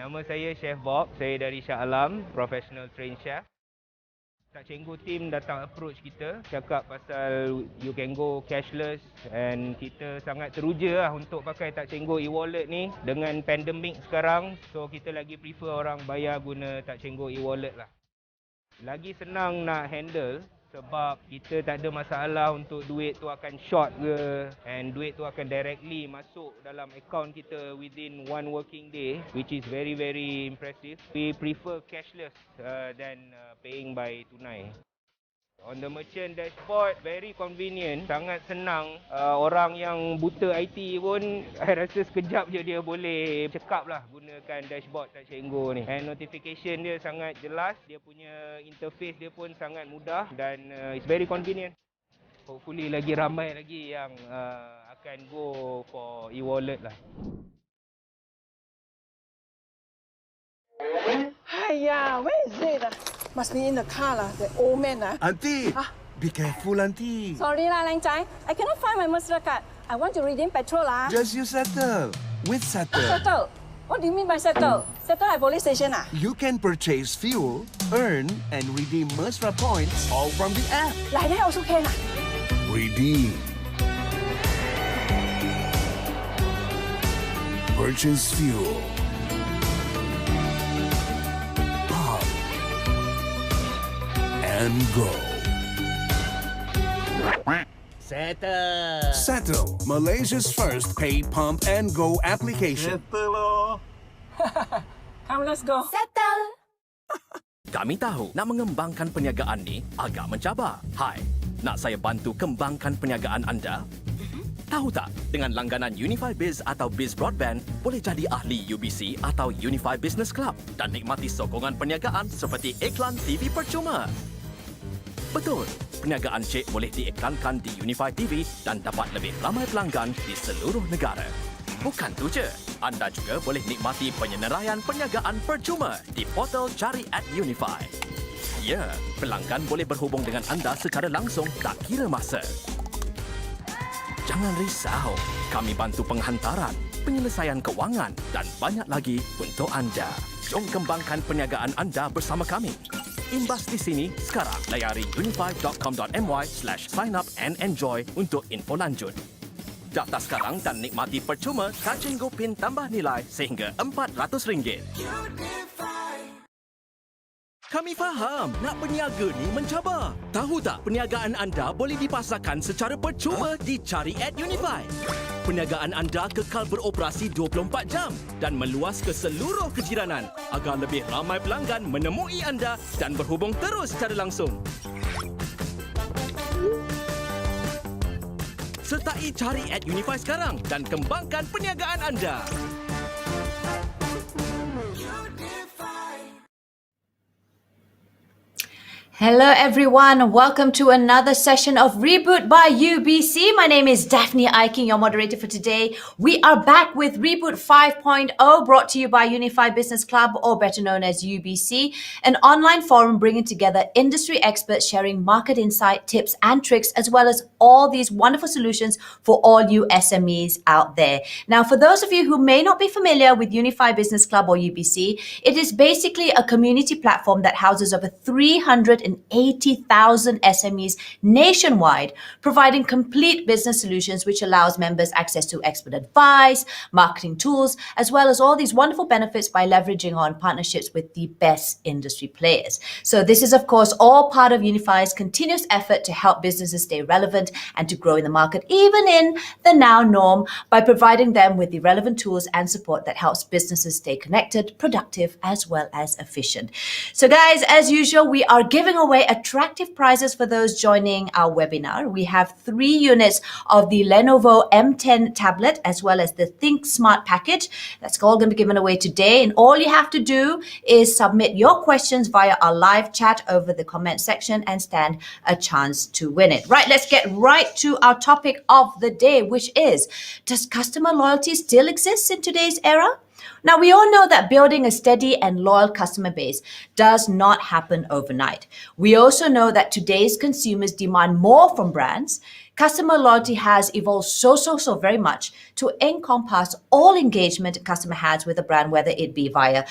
Nama saya Chef Bob, saya dari Shah Alam, professional train chef. Tak Cenggu team datang approach kita, cakap pasal you can go cashless and kita sangat teruja lah untuk pakai Tak Cenggu e-wallet ni dengan pandemik sekarang. So kita lagi prefer orang bayar guna Tak Cenggu e-wallet lah. Lagi senang nak handle sebab kita tak ada masalah untuk duit tu akan short ke, and duit tu akan directly masuk dalam account kita within one working day, which is very impressive. We prefer cashless than paying by tunai. On the merchant dashboard, very convenient, sangat senang. Orang yang buta IT pun, saya rasa sekejap je dia boleh cekap lah gunakan dashboard Tak Cenggu ni. And notification dia sangat jelas, dia punya interface dia pun sangat mudah dan it's very convenient. Hopefully lagi ramai lagi yang akan go for e-wallet lah. Hiya, where is it? Must be in the car lah, the old man. Auntie, be careful, auntie. Sorry lah, Lang Chai. I cannot find my Master card. I want to redeem petrol lah. Just use Settle. With Settle, Settle? What do you mean by settle? Settle at police station ah? you can purchase fuel, earn, and redeem Mesra points all from the app. Like that also can ah? Redeem. Purchase fuel. Pump. And go. Settle. Settle, Malaysia's first pay pump and go application. Come, let's go. Kami tahu nak mengembangkan perniagaan ni agak mencabar. Hai, nak saya bantu kembangkan perniagaan anda? Tahu tak, dengan langganan Unifi Biz atau Biz Broadband, boleh jadi ahli UBC atau Unifi Business Club dan nikmati sokongan perniagaan seperti iklan TV percuma. Betul, perniagaan Cik boleh diiklankan di Unifi TV dan dapat lebih ramai pelanggan di seluruh negara. Bukan tu je, anda juga boleh nikmati penyeneraian perniagaan percuma di portal Cari @Unifi. Ya, pelanggan boleh berhubung dengan anda secara langsung tak kira masa. Jangan risau, kami bantu penghantaran, penyelesaian kewangan dan banyak lagi untuk anda. Jom kembangkan perniagaan anda bersama kami. Imbas di sini sekarang. Layari unifi.com.my/sign up and enjoy untuk info lanjut. Daftar sekarang dan nikmati percuma Tak Cenggu PIN tambah nilai sehingga RM400. Kami faham nak berniaga ni mencabar. Tahu tak perniagaan anda boleh dipasarkan secara percuma di Cari @Unifi. Perniagaan anda kekal beroperasi 24 jam dan meluas ke seluruh kejiranan agar lebih ramai pelanggan menemui anda dan berhubung terus secara langsung. Sertai Cari @Unifi sekarang dan kembangkan perniagaan anda. Hello everyone, welcome to another session of Reboot by UBC. My name is Daphne Eiking, your moderator for today. We are back with Reboot 5.0, brought to you by Unifi Business Club, or better known as UBC, an online forum bringing together industry experts sharing market insight, tips and tricks, as well as all these wonderful solutions for all you SMEs out there. Now, for those of you who may not be familiar with Unifi Business Club or UBC, it is basically a community platform that houses over 380,000 SMEs nationwide, providing complete business solutions, which allows members access to expert advice, marketing tools, as well as all these wonderful benefits by leveraging on partnerships with the best industry players. So this is, of course, all part of Unifi's continuous effort to help businesses stay relevant and to grow in the market, even in the now norm, by providing them with the relevant tools and support that helps businesses stay connected, productive, as well as efficient. So guys, as usual, we are giving away attractive prizes for those joining our webinar. We have 3 units of the Lenovo M10 tablet as well as the Think Smart package. That's all going to be given away today. And all you have to do is submit your questions via our live chat over the comment section and stand a chance to win it. Right, let's get right to our topic of the day, which is, does customer loyalty still exist in today's era? Now, we all know that building a steady and loyal customer base does not happen overnight. We also know that today's consumers demand more from brands. customer loyalty has evolved so very much to encompass all engagement a customer has with a brand, whether it be via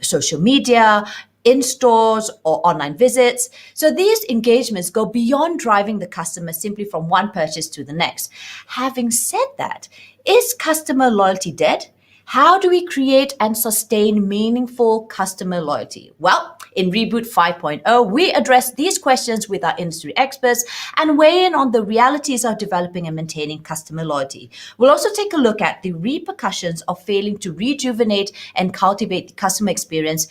social media, in stores, or online visits. So these engagements go beyond driving the customer simply from one purchase to the next. Having said that, is customer loyalty dead? How do we create and sustain meaningful customer loyalty? Well, in Reboot 5.0, we address these questions with our industry experts and weigh in on the realities of developing and maintaining customer loyalty. We'll also take a look at the repercussions of failing to rejuvenate and cultivate the customer experience,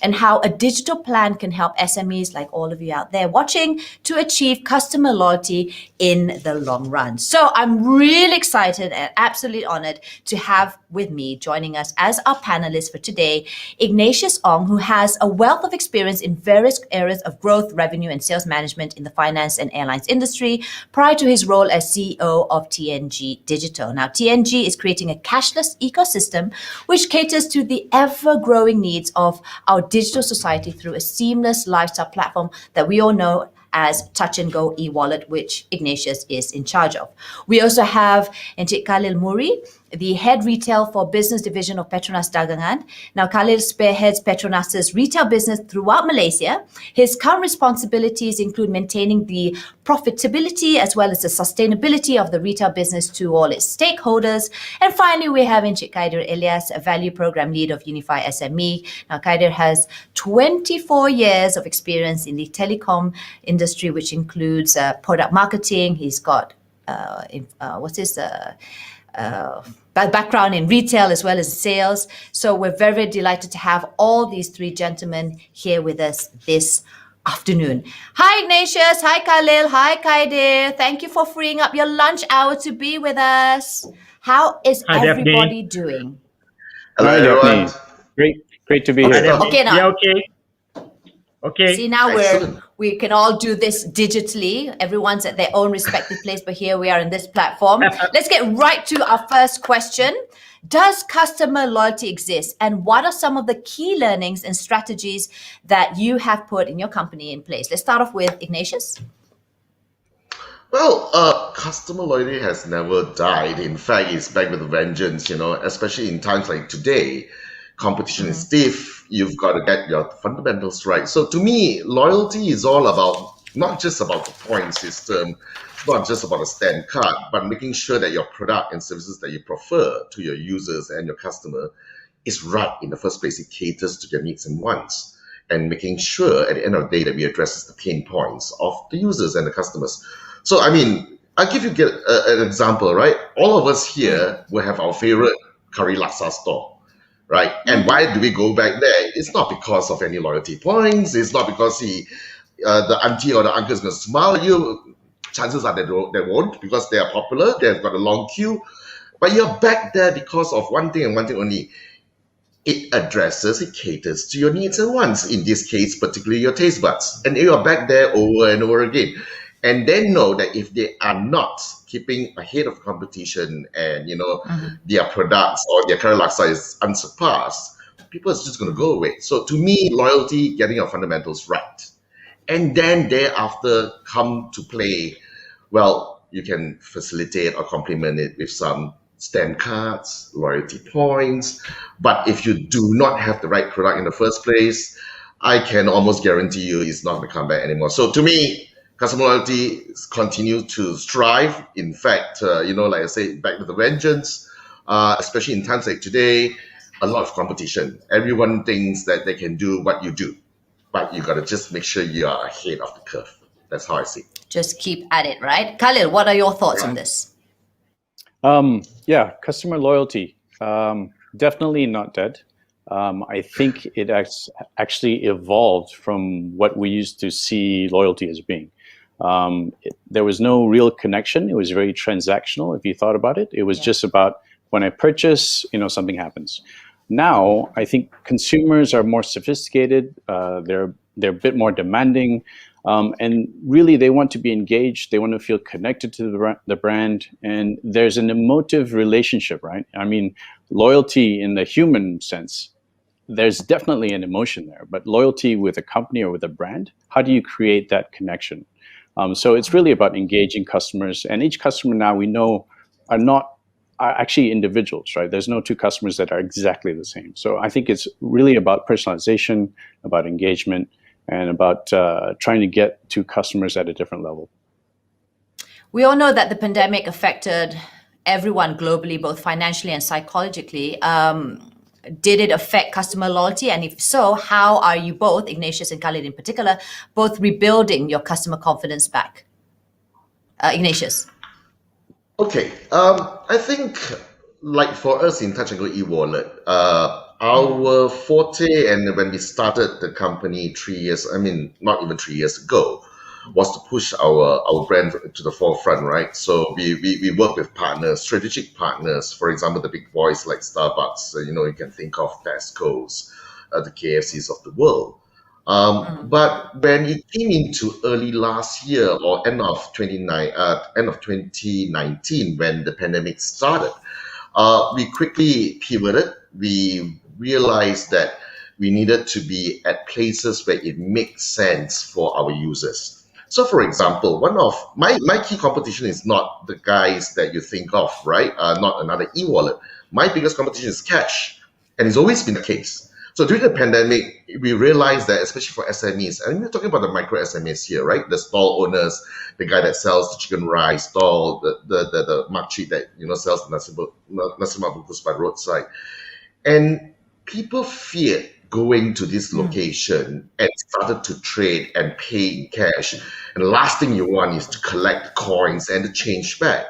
and how a digital plan can help SMEs like all of you out there watching to achieve customer loyalty in the long run. So I'm really excited and absolutely honored to have with me joining us as our panelist for today, Ignatius Ong, who has a wealth of experience in various areas of growth, revenue, and sales management in the finance and airlines industry prior to his role as CEO of TNG Digital. Now, TNG is creating a cashless ecosystem which caters to the ever-growing needs of our digital society through a seamless lifestyle platform that we all know as Touch and Go e-wallet, which Ignatius is in charge of. We also have Encik Khalil Muri, the head retail for business division of Petronas Dagangan. Now, Khalil spearheads Petronas's retail business throughout Malaysia. His current responsibilities include maintaining the profitability as well as the sustainability of the retail business to all its stakeholders. And finally, we have Encik Kaidir Elias, a value program lead of Unifi SME. Now, Kaidir has 24 years of experience in the telecom industry, which includes product marketing. He's got background in retail as well as sales. So we're very delighted to have all these three gentlemen here with us this afternoon. Hi, Ignatius. Hi, Khalil. Hi, Kaidir. Thank you for freeing up your lunch hour to be with us. How is everybody doing? Hello, everyone. Great to be here. Okay, now. Yeah, okay. Okay. See, now we can all do this digitally. Everyone's at their own respective place, but here we are in this platform. Let's get right to our first question. Does customer loyalty exist? And what are some of the key learnings and strategies that you have put in your company in place? Let's start off with Ignatius. Well, customer loyalty has never died. In fact, it's back with a vengeance, especially in times like today. Competition is stiff. You've got to get your fundamentals right. So to me, loyalty is all about, not just about the point system, not just about a stamp card, but making sure that your product and services that you prefer to your users and your customer is right in the first place. It caters to their needs and wants, and making sure at the end of the day that we address the pain points of the users and the customers. So, I mean, I'll give you an example, right? All of us here will have our favorite curry laksa store. Right? And why do we go back there? It's not because of any loyalty points. It's not because the auntie or the uncle is going to smile at you. Chances are they won't, because they are popular. They've got a long queue. But you're back there because of one thing and one thing only. It caters to your needs and wants. In this case, particularly your taste buds. And you're back there over and over again. And they know that if they are not keeping ahead of competition and, their products or their curry laksa is unsurpassed, people are just going to go away. So to me, loyalty, getting your fundamentals right. And then thereafter come to play, well, you can facilitate or complement it with some stamp cards, loyalty points. But if you do not have the right product in the first place, I can almost guarantee you it's not going to come back anymore. So to me, customer loyalty continues to strive. In fact, like I say, back with the vengeance, especially in times like today, a lot of competition. Everyone thinks that they can do what you do, but you got to just make sure you are ahead of the curve. That's how I see it. Just keep at it, right? Khalil, what are your thoughts on this? Customer loyalty, definitely not dead. I think it actually evolved from what we used to see loyalty as being. There was no real connection. It was very transactional. If you thought about it, it was just about when I purchase, something happens. Now, I think consumers are more sophisticated. They're a bit more demanding, and really they want to be engaged. They want to feel connected to the brand, and there's an emotive relationship, right? I mean, loyalty in the human sense, there's definitely an emotion there, but loyalty with a company or with a brand, how do you create that connection? So it's really about engaging customers, and each customer now we know are actually individuals, right? There's no two customers that are exactly the same. So I think it's really about personalization, about engagement, and about trying to get to customers at a different level. We all know that the pandemic affected everyone globally, both financially and psychologically. Did it affect customer loyalty? And if so, how are you both, Ignatius and Khalid in particular, both rebuilding your customer confidence back? Ignatius. Okay, I think like for us in Touch and Go e-wallet, our forte, and when we started the company not even 3 years ago, was to push our brand to the forefront, right? So we work with partners, strategic partners, for example, the big boys like Starbucks, you can think of Tesco's, the KFCs of the world. But when it came into early last year or end of 2019, when the pandemic started, we quickly pivoted. We realized that we needed to be at places where it makes sense for our users. So, for example, one of my key competition is not the guys that you think of, right? Not another e-wallet. My biggest competition is cash, and it's always been the case. So during the pandemic, we realized that, especially for SMEs, and we're talking about the micro SMEs here, right? The stall owners, the guy that sells the chicken rice stall, the makcik that sells the nasi lemak bungkus by roadside, and people feared going to this location and started to trade and pay in cash. And the last thing you want is to collect coins and the change back.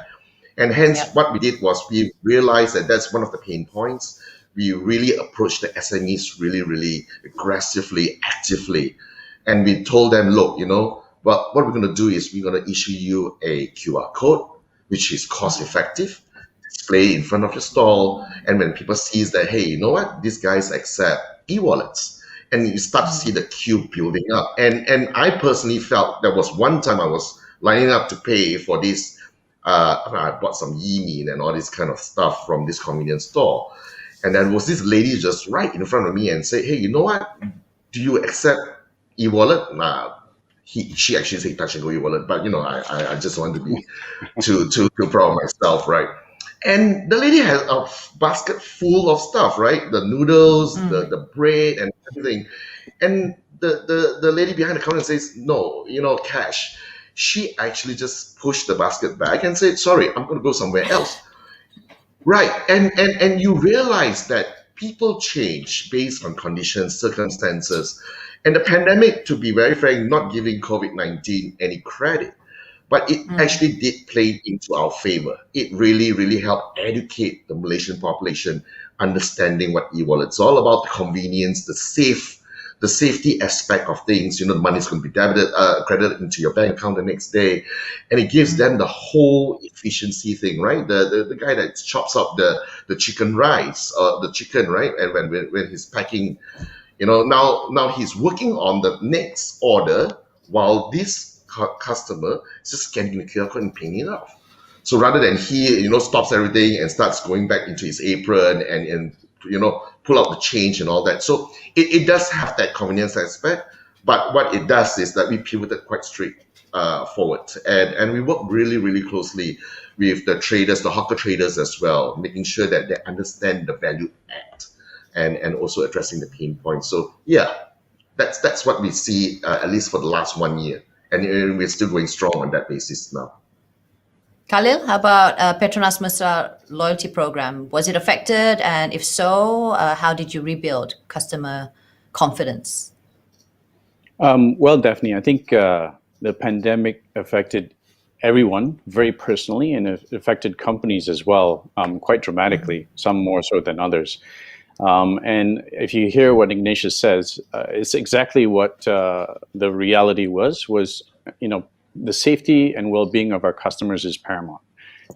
And hence, what we did was we realized that that's one of the pain points. We really approached the SMEs really, really aggressively, actively. And we told them, look, what we're going to do is we're going to issue you a QR code, which is cost effective, display in front of your stall. And when people see that, hey, you know what, these guys accept e-wallets, and you start to see the queue building up. And I personally felt there was one time I was lining up to pay for this. I bought some yi-mean and all this kind of stuff from this convenience store. And then was this lady just right in front of me and say, hey, you know what? Do you accept e-wallet? She actually said Touch and Go e-wallet, but I just want to be too proud of myself, right? And the lady has a basket full of stuff, right? The noodles, the bread, and everything. And the lady behind the counter says, no, cash. She actually just pushed the basket back and said, sorry, I'm going to go somewhere else. Right. And you realize that people change based on conditions, circumstances. And the pandemic, to be very frank, not giving COVID-19 any credit, but it actually did play into our favor. It really, really helped educate the Malaysian population, understanding what e-wallet's all about, the convenience, the safety aspect of things. The money's going to be credited into your bank account the next day. And it gives them the whole efficiency thing, right? The guy that chops up the chicken rice, the chicken, right? And when he's packing, now he's working on the next order while this customer is just scanning the QR code and paying it off. So rather than he, stops everything and starts going back into his apron and pull out the change and all that. So it does have that convenience aspect, but what it does is that we pivoted quite straight forward. And we work really, really closely with the traders, the hawker traders as well, making sure that they understand the value add and also addressing the pain points. So yeah, that's what we see, at least for the last 1 year. And we're still going strong on that basis now. Khalil, how about Petronas Mesra loyalty program? Was it affected? And if so, how did you rebuild customer confidence? Well, Daphne, I think the pandemic affected everyone very personally, and it affected companies as well quite dramatically, some more so than others. And if you hear what Ignatius says, it's exactly what the reality was, the safety and well-being of our customers is paramount.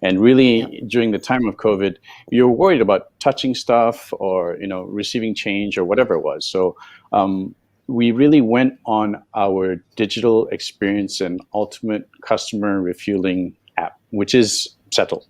And really, during the time of COVID, you're worried about touching stuff or, receiving change or whatever it was. So we really went on our digital experience and ultimate customer refueling app, which is Settle.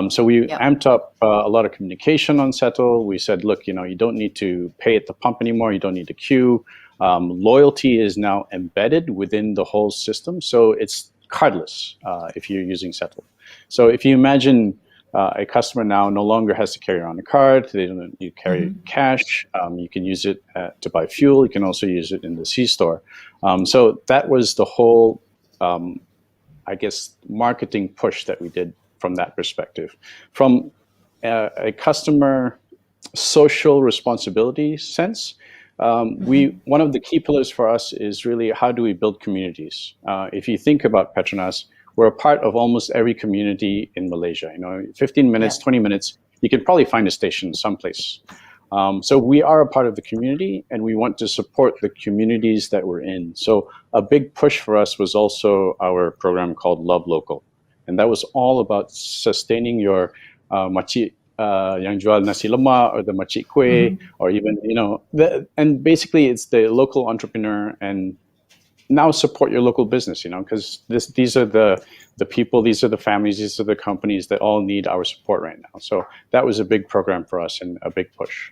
So we amped up a lot of communication on Settle. We said, look, you don't need to pay at the pump anymore. You don't need to queue. Loyalty is now embedded within the whole system, so it's cardless if you're using Settle. So if you imagine a customer now no longer has to carry around a card, they don't need to carry cash, you can use it to buy fuel, you can also use it in the C-store. So that was the whole, I guess, marketing push that we did from that perspective. From a customer social responsibility sense, one of the key pillars for us is really how do we build communities. If you think about Petronas, we're a part of almost every community in Malaysia. 15 minutes, 20 minutes, you can probably find a station someplace. So we are a part of the community, and we want to support the communities that we're in. So a big push for us was also our program called Love Local. And that was all about sustaining your makcik yang jual nasi lemak, or the makcik kuih, or even, and basically it's the local entrepreneur, and now support your local business, because these are the people, these are the families, these are the companies that all need our support right now. So that was a big program for us and a big push.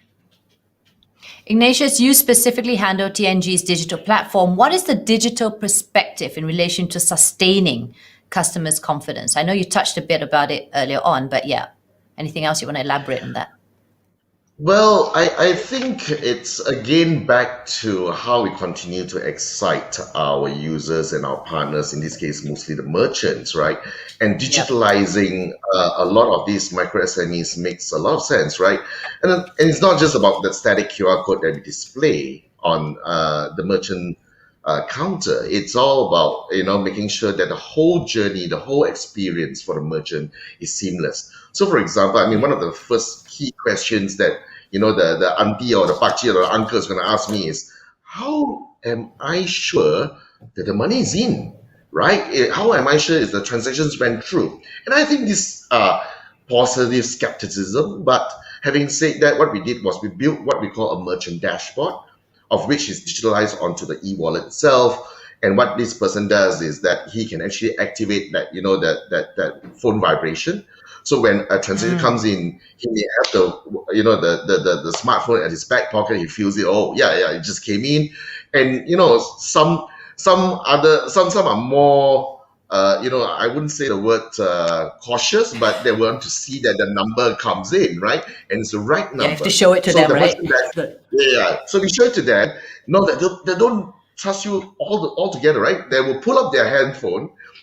Ignatius, you specifically handle TNG's digital platform. What is the digital perspective in relation to sustaining customers' confidence? I know you touched a bit about it earlier on, but yeah, anything else you want to elaborate on that? Well, I think it's again back to how we continue to excite our users and our partners, in this case, mostly the merchants, right? And digitalizing a lot of these micro SMEs makes a lot of sense, right? And it's not just about the static QR code that we display on the merchant counter. It's all about, making sure that the whole journey, the whole experience for the merchant is seamless. So, for example, one of the first key questions that the auntie or the pakcik or the uncle is going to ask me is, how am I sure that the money is in, right? How am I sure if the transactions went through? And I think this positive skepticism, but having said that, what we did was we built what we call a merchant dashboard, of which is digitalized onto the e-wallet itself. And what this person does is that he can actually activate that, that phone vibration. So when a transaction comes in, he may have the smartphone at his back pocket. He feels it. Oh, yeah, it just came in. And some are more, I wouldn't say the word cautious, but they want to see that the number comes in, right? And it's the right number. You have to show it to them, right? So we show it to them. No, they don't trust you all together, right? They will pull up their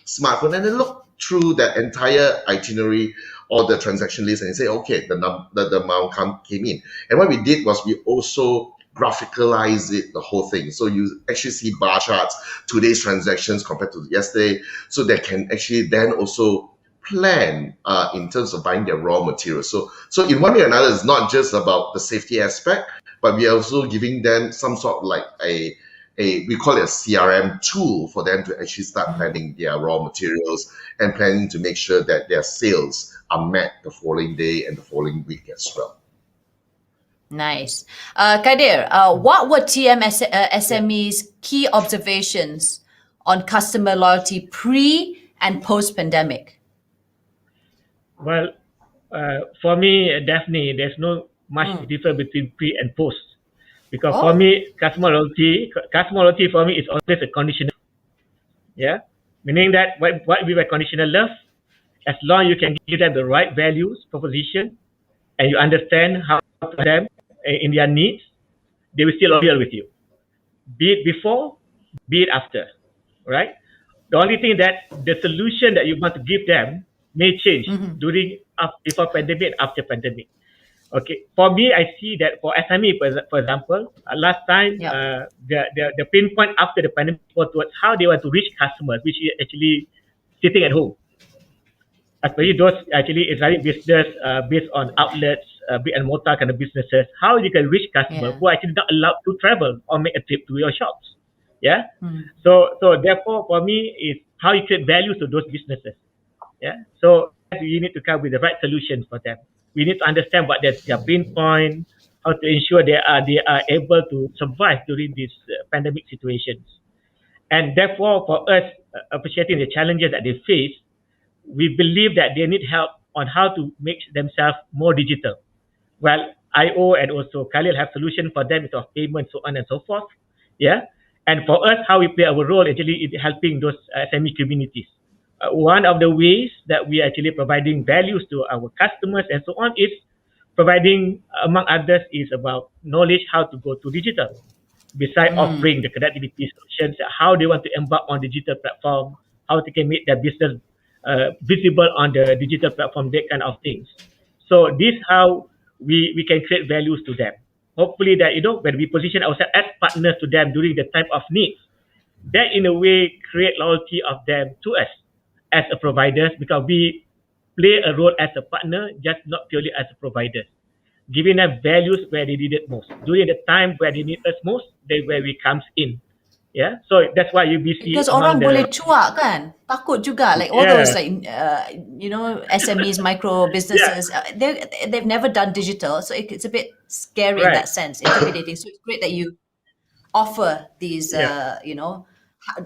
smartphone, and they look through that entire itinerary or the transaction list and say, okay, the amount came in. And what we did was we also graphicalized it, the whole thing. So you actually see bar charts, today's transactions compared to yesterday, so they can actually then also plan in terms of buying their raw materials. So in one way or another, it's not just about the safety aspect, but we are also giving them some sort of like we call it a CRM tool for them to actually start planning their raw materials and planning to make sure that their sales are met the following day and the following week as well. Nice. Kadir, what were SME's key observations on customer loyalty pre and post-pandemic? Well, for me, Daphne, there's no much difference between pre and post. Because for me, customer loyalty for me is always a conditional. Yeah, meaning that what we by conditional love, as long as you can give them the right values, proposition, and you understand how to them in their needs, they will still loyal with you. Be it before, be it after, right? The only thing that the solution that you want to give them may change before pandemic and after pandemic. Okay, for me, I see that for SME, for example, last time the pinpoint after the pandemic was towards how they want to reach customers, which is actually sitting at home. Especially those actually is running business based on outlets, brick and mortar kind of businesses. How you can reach customers who are actually not allowed to travel or make a trip to your shops. Yeah. So therefore, for me, is how you create value to those businesses. Yeah. So you need to come with the right solutions for them. We need to understand what their pain point, how to ensure they are able to survive during these pandemic situations. And therefore, for us, appreciating the challenges that they face, we believe that they need help on how to make themselves more digital. Well, IO and also Khalil have solutions for them with payment, so on and so forth. Yeah. And for us, how we play our role actually is helping those SME communities. One of the ways that we are actually providing values to our customers and so on is providing, among others, is about knowledge how to go to digital. Besides offering the connectivity solutions, how they want to embark on digital platform, how they can make their business visible on the digital platform, that kind of things. So this how we can create values to them. Hopefully that, when we position ourselves as partners to them during the time of needs, that in a way create loyalty of them to us as a provider, because we play a role as a partner, just not purely as a provider. Giving them values where they need it most. During the time where they need us most, that's where we comes in. Yeah, so that's why UBC. Because orang boleh cuak kan, takut juga. Like all those SMEs, micro businesses, they've never done digital, so it's a bit scary in that sense, intimidating. So it's great that you offer these,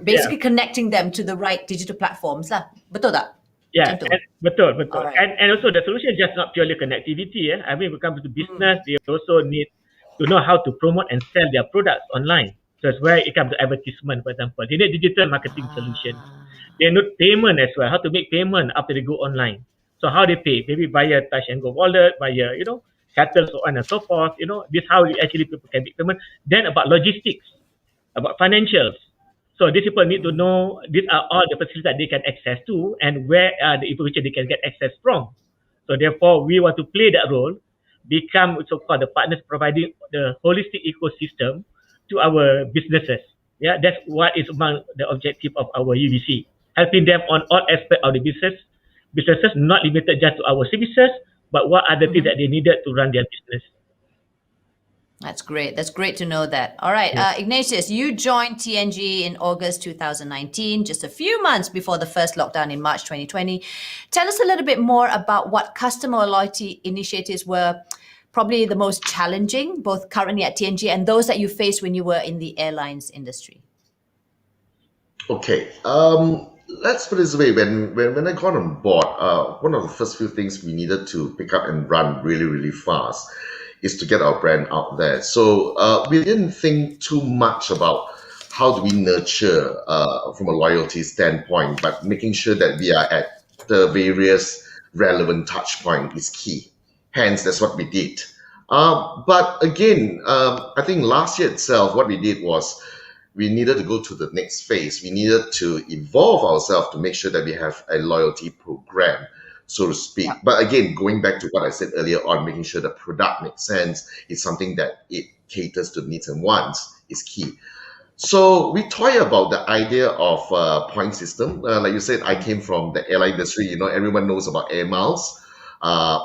basically connecting them to the right digital platforms lah. Betul tak? Yeah, betul. Alright. And also the solution is just not purely connectivity. I mean, when it comes to business, they also need to know how to promote and sell their products online. So that's where it comes to advertisement, for example. They need digital marketing solution. They need payment as well, how to make payment after they go online. So how they pay, maybe via Touch and Go wallet, via, Settle, so on and so forth. This how actually people can make payment. Then about logistics, about financials. So these people need to know these are all the facilities that they can access to and where are the information they can get access from. So therefore, we want to play that role, become so-called the partners providing the holistic ecosystem to our businesses. Yeah, that's what is among the objective of our UBC, helping them on all aspects of the businesses, not limited just to our services, but what are the things that they needed to run their business. That's great. That's great to know that. All right, Ignatius, you joined TNG in August 2019, just a few months before the first lockdown in March 2020. Tell us a little bit more about what customer loyalty initiatives were probably the most challenging, both currently at TNG and those that you faced when you were in the airlines industry. Okay. Let's put it this way. When I got on board, one of the first few things we needed to pick up and run really, really fast is to get our brand out there. So we didn't think too much about how do we nurture from a loyalty standpoint, but making sure that we are at the various relevant touch point is key. Hence, that's what we did. But again, I think last year itself, what we did was we needed to go to the next phase. We needed to evolve ourselves to make sure that we have a loyalty program, so to speak. But again, going back to what I said earlier on, making sure the product makes sense, is something that it caters to needs and wants is key. So we toy about the idea of point system. Like you said, I came from the airline industry. Everyone knows about air miles,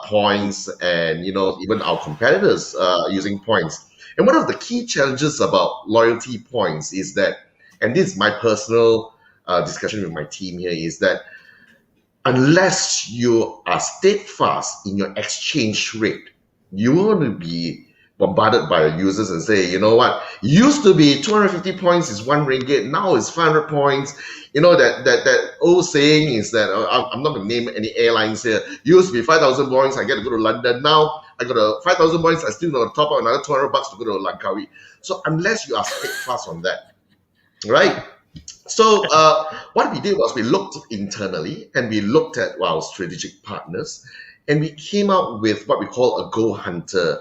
points, and even our competitors using points. And one of the key challenges about loyalty points is that, and this is my personal discussion with my team here, is that unless you are steadfast in your exchange rate, you want to be bombarded by users and say, you know what, used to be 250 points is 1 ringgit, now it's 500 points. That old saying is that, I'm not going to name any airlines here, used to be 5,000 points, I get to go to London. Now I got 5,000 points, I still got to top up another 200 bucks to go to Langkawi. So unless you are steadfast on that, right? So what we did was we looked internally and we looked at our strategic partners, and we came out with what we call a Go Hunter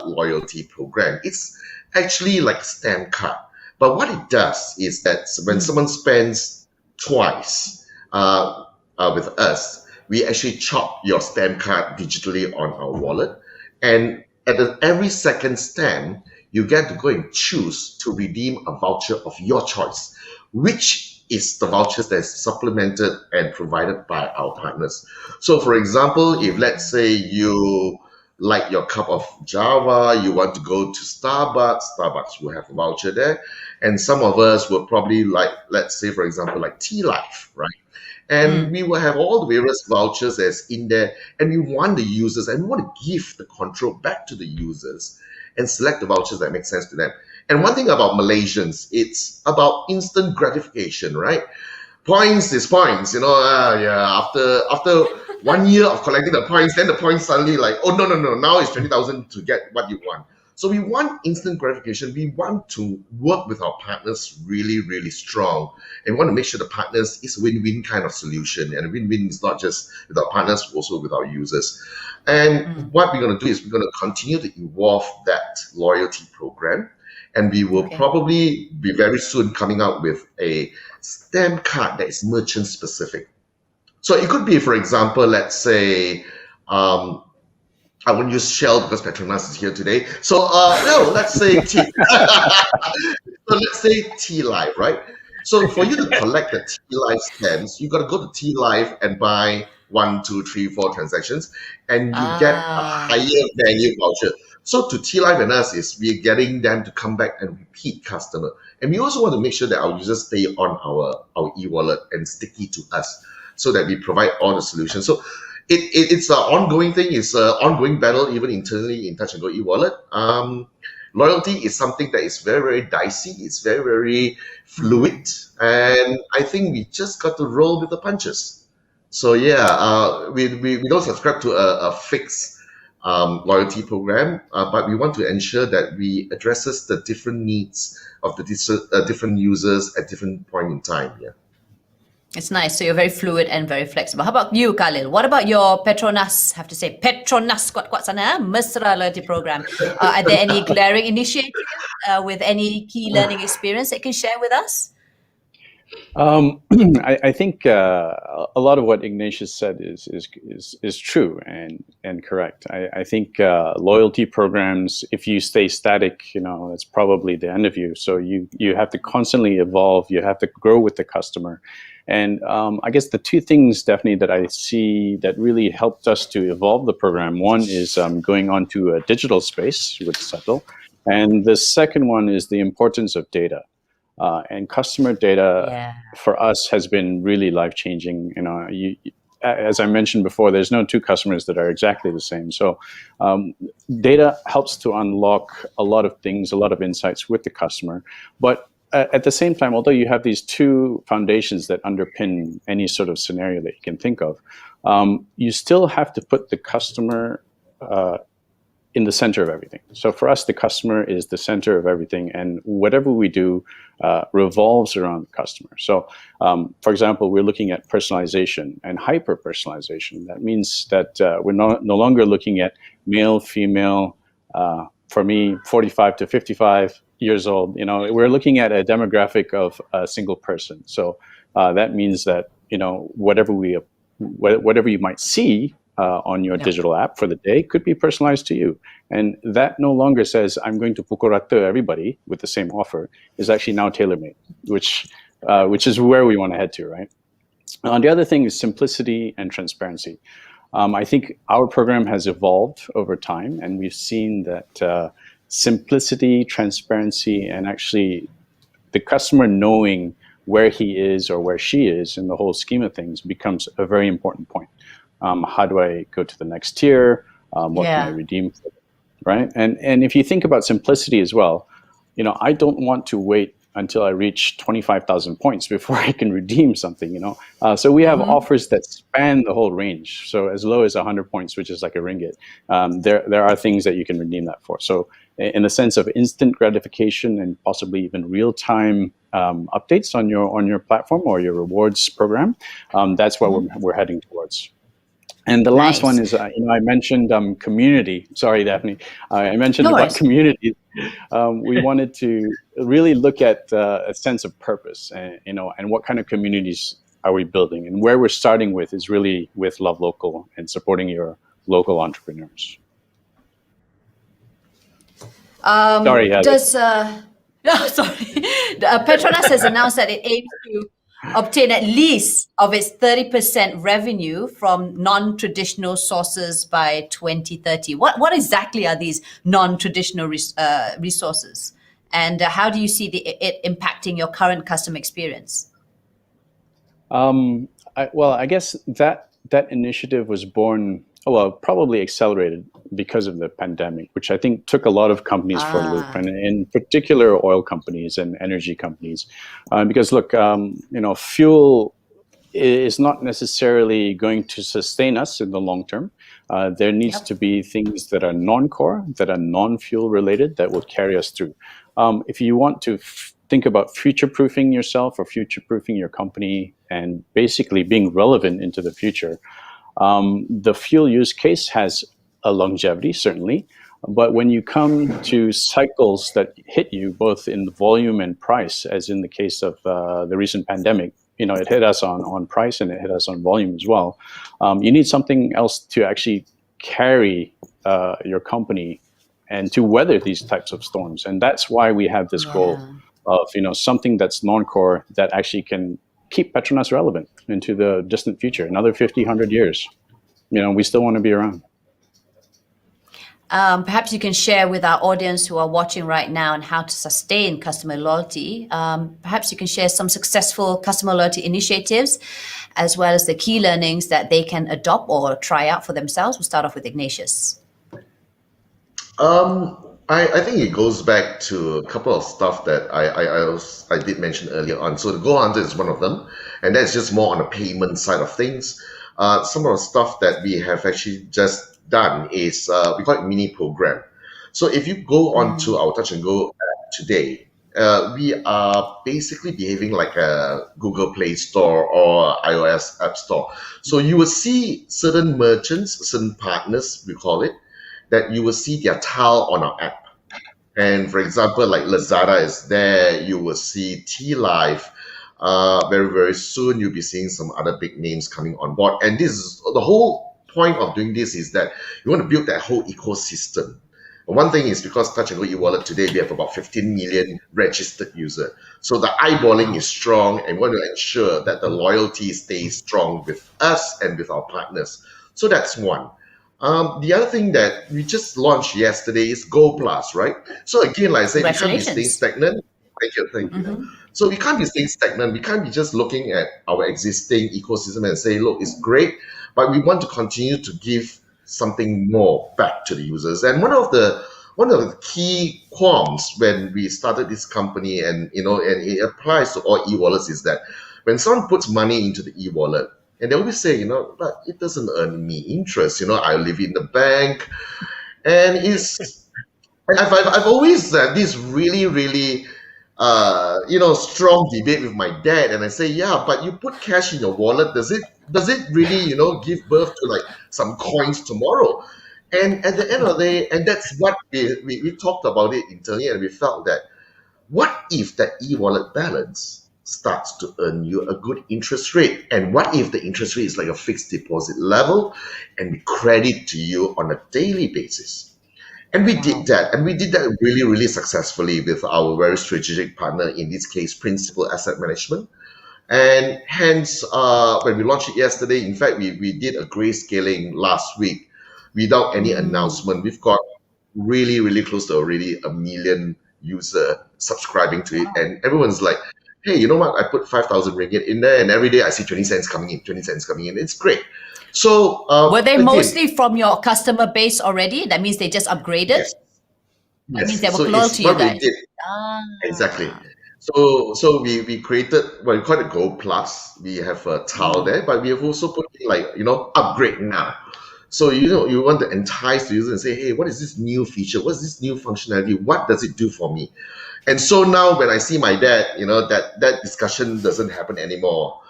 loyalty program. It's actually like a stamp card. But what it does is that when someone spends twice with us, we actually chop your stamp card digitally on our wallet. And at every second stamp, you get to go and choose to redeem a voucher of your choice, which is the vouchers that's supplemented and provided by our partners. So for example, if let's say you like your cup of Java, you want to go to Starbucks will have a voucher there. And some of us will probably like, let's say for example, like Tea Life, right? And we will have all the various vouchers that's in there, and we want the users, and we want to give the control back to the users and select the vouchers that make sense to them. And one thing about Malaysians, it's about instant gratification, right? Points is points, after 1 year of collecting the points, then the points suddenly like, oh, no, now it's 20,000 to get what you want. So we want instant gratification. We want to work with our partners really, really strong. And we want to make sure the partners is a win-win kind of solution. And win-win is not just with our partners, also with our users. And what we're going to do is we're going to continue to evolve that loyalty program. And we will probably be very soon coming out with a stamp card that is merchant specific. So it could be, for example, let's say, I won't use Shell because Petronas is here today. So no, let's say T. So let's say T Live, right? So for you to collect the T Live stamps, you got to go to T Live and buy 1, 2, 3, 4 transactions, and you get a higher value voucher. So to T Live and us is we're getting them to come back and repeat customer, and we also want to make sure that our users stay on our e-wallet and sticky to us, so that we provide all the solutions. So it's an ongoing thing. It's an ongoing battle, even internally in Touch and Go e-wallet. Loyalty is something that is very, very dicey. It's very, very fluid. And I think we just got to roll with the punches. So yeah, we don't subscribe to a fixed loyalty program, but we want to ensure that we addresses the different needs of the different users at different point in time. Yeah. It's nice. So you're very fluid and very flexible. How about you, Khalil? What about your Petronas, have to say, Petronas kuat-kuat sana, Mesra loyalty program? Are there any glaring initiatives with any key learning experience that you can share with us? I think a lot of what Ignatius said is true and correct. I think loyalty programs, if you stay static, it's probably the end of you. So you have to constantly evolve. You have to grow with the customer. And I guess the two things, Daphne, that I see that really helped us to evolve the program, one is going on to a digital space with Settle. And the second one is the importance of data. And customer data for us has been really life-changing. As I mentioned before, there's no two customers that are exactly the same. So data helps to unlock a lot of things, a lot of insights with the customer. But at the same time, although you have these two foundations that underpin any sort of scenario that you can think of, you still have to put the customer in the center of everything. So for us, the customer is the center of everything, and whatever we do revolves around the customer. So, for example, we're looking at personalization and hyper-personalization. That means that we're no longer looking at male, female, for me, 45 to 55 years old. We're looking at a demographic of a single person. So that means that, whatever you might see on your digital app for the day could be personalized to you. And that no longer says, I'm going to pukul rata everybody with the same offer. Is actually now tailor-made, which is where we want to head to, right? The other thing is simplicity and transparency. I think our program has evolved over time, and we've seen that simplicity, transparency, and actually the customer knowing where he is or where she is in the whole scheme of things becomes a very important point. How do I go to the next tier? What can I redeem for? Right? And if you think about simplicity as well, I don't want to wait until I reach 25,000 points before I can redeem something, So we have offers that span the whole range. So as low as 100 points, which is like a ringgit, there are things that you can redeem that for. So in the sense of instant gratification and possibly even real-time updates on your platform or your rewards program, that's what we're heading towards. And the last one is, I mentioned community. Sorry, Daphne. I mentioned about community. We wanted to really look at a sense of purpose, and what kind of communities are we building. And where we're starting with is really with Love Local and supporting your local entrepreneurs. Sorry, Heather. Petronas has announced that it aims to obtain at least of its 30% revenue from non-traditional sources by 2030. What exactly are these non-traditional resources? And how do you see it impacting your current customer experience? I guess that initiative was born, probably accelerated because of the pandemic, which I think took a lot of companies for a loop, and in particular oil companies and energy companies. Because look, fuel is not necessarily going to sustain us in the long term. There needs to be things that are non-core, that are non-fuel related, that will carry us through. If you want to think about future-proofing yourself or future-proofing your company and basically being relevant into the future, the fuel use case has a longevity, certainly. But when you come to cycles that hit you both in volume and price, as in the case of the recent pandemic, it hit us on price and it hit us on volume as well. You need something else to actually carry your company and to weather these types of storms. And that's why we have this goal of something that's non-core that actually can keep Petronas relevant into the distant future, another 50, 100 years. We still want to be around. Perhaps you can share with our audience who are watching right now on how to sustain customer loyalty. Perhaps you can share some successful customer loyalty initiatives, as well as the key learnings that they can adopt or try out for themselves. We'll start off with Ignatius. I think it goes back to a couple of stuff that I did mention earlier on. So the Go Hunter is one of them, and that's just more on the payment side of things. Some of the stuff that we have actually just done is we call it mini program. So if you go on to our Touch and Go app today, we are basically behaving like a Google Play Store or iOS App Store. So you will see certain merchants, certain partners, we call it, that you will see their tile on our app. And for example, like Lazada is there, you will see T-Live. Very, very soon you'll be seeing some other big names coming on board. And this is the whole point of doing this, is that you want to build that whole ecosystem. One thing is, because Touch and Go e-wallet today, we have about 15 million registered users. So the eyeballing is strong, and we want to ensure that the loyalty stays strong with us and with our partners. So that's one. The other thing that we just launched yesterday is Go Plus, right? So again, like I said, we can't be staying stagnant. Thank you. So we can't be staying stagnant. We can't be just looking at our existing ecosystem and say, look, it's great, but we want to continue to give something more back to the users. And one of the key qualms when we started this company, and it applies to all e-wallets, is that when someone puts money into the e-wallet, and they always say, but it doesn't earn me interest. I live in the bank, and I've always had this really, really strong debate with my dad, and I say, yeah, but you put cash in your wallet, does it really, give birth to like some coins tomorrow? And at the end of the day, and that's what we talked about it internally, and we felt that, what if that e-wallet balance starts to earn you a good interest rate? And what if the interest rate is like a fixed deposit level, and we credit to you on a daily basis? And we did that, and we did that really, really successfully with our very strategic partner, in this case, Principal Asset Management. And hence, when we launched it yesterday, in fact, we did a grayscaling last week without any announcement. We've got really, really close to already 1 million users subscribing to it. And everyone's like, hey, you know what? I put 5,000 ringgit in there, and every day I see 20 cents coming in, 20 cents coming in. It's great. So were they mostly from your customer base already? That means they just upgraded? Yes. That means they were close to you guys. Exactly. So we created what we call it Go Plus. We have a tile there, but we have also put upgrade now. So you want to entice the user and say, hey, what is this new feature? What's this new functionality? What does it do for me? And so now when I see my dad, that discussion doesn't happen anymore.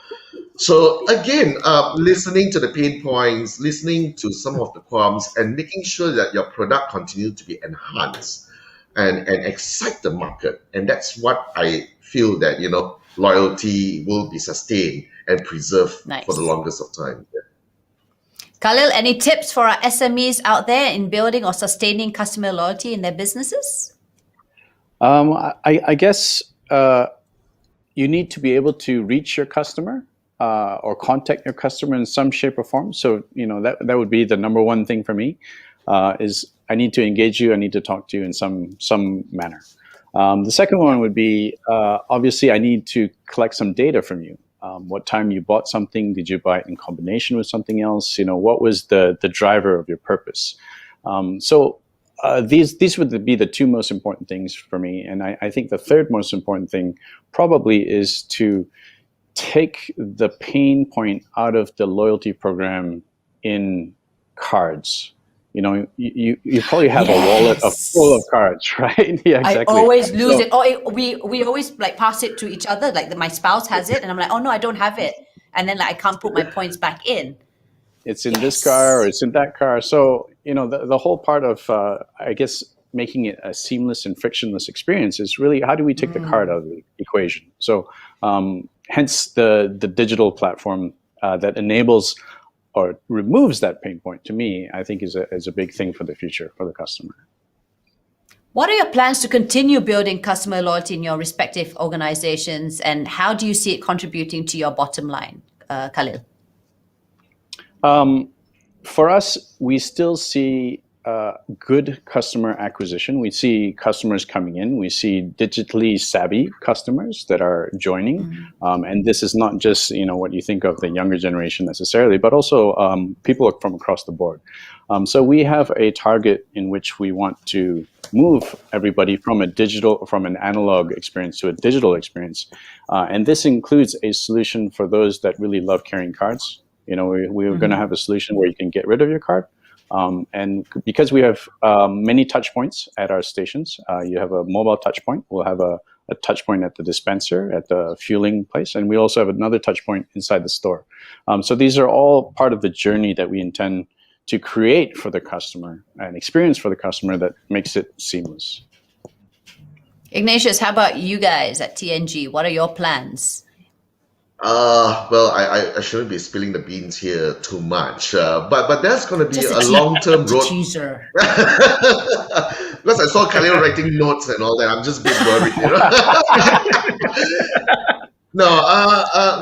So again, listening to the pain points, listening to some of the qualms, and making sure that your product continues to be enhanced and excite the market. And that's what I feel that, loyalty will be sustained and preserved for the longest of time. Yeah. Khalil, any tips for our SMEs out there in building or sustaining customer loyalty in their businesses? I guess you need to be able to reach your customer or contact your customer in some shape or form. So, that would be the number one thing for me, is I need to engage you. I need to talk to you in some manner. The second one would be, obviously, I need to collect some data from you. What time you bought something? Did you buy it in combination with something else? What was the driver of your purpose? These would be the two most important things for me. And I think the third most important thing probably is to take the pain point out of the loyalty program in cards. You probably have a wallet full of cards, right? Yeah, exactly. I always lose it. We always like pass it to each other. Like my spouse has it, and I'm like, oh no, I don't have it, and then like I can't put my points back in. It's in this car or it's in that car. So the whole part of I guess making it a seamless and frictionless experience is really how do we take the card out of the equation. So hence the digital platform that enables or removes that pain point, to me, I think is a big thing for the future for the customer. What are your plans to continue building customer loyalty in your respective organizations, and how do you see it contributing to your bottom line, Khalil? For us, we still see good customer acquisition. We see customers coming in. We see digitally savvy customers that are joining. And this is not just what you think of the younger generation necessarily, but also people from across the board. So we have a target in which we want to move everybody from an analog experience to a digital experience. And this includes a solution for those that really love carrying cards. We're going to have a solution where you can get rid of your card. And because we have many touch points at our stations, you have a mobile touch point. We'll have a touch point at the dispenser, at the fueling place, and we also have another touch point inside the store. So these are all part of the journey that we intend to create for the customer, an experience for the customer that makes it seamless. Ignatius, how about you guys at TNG? What are your plans? Well, I shouldn't be spilling the beans here too much, but there's going to be a long-term road. Teaser. Because I saw Khalil writing notes and all that, I'm just a bit worried. No,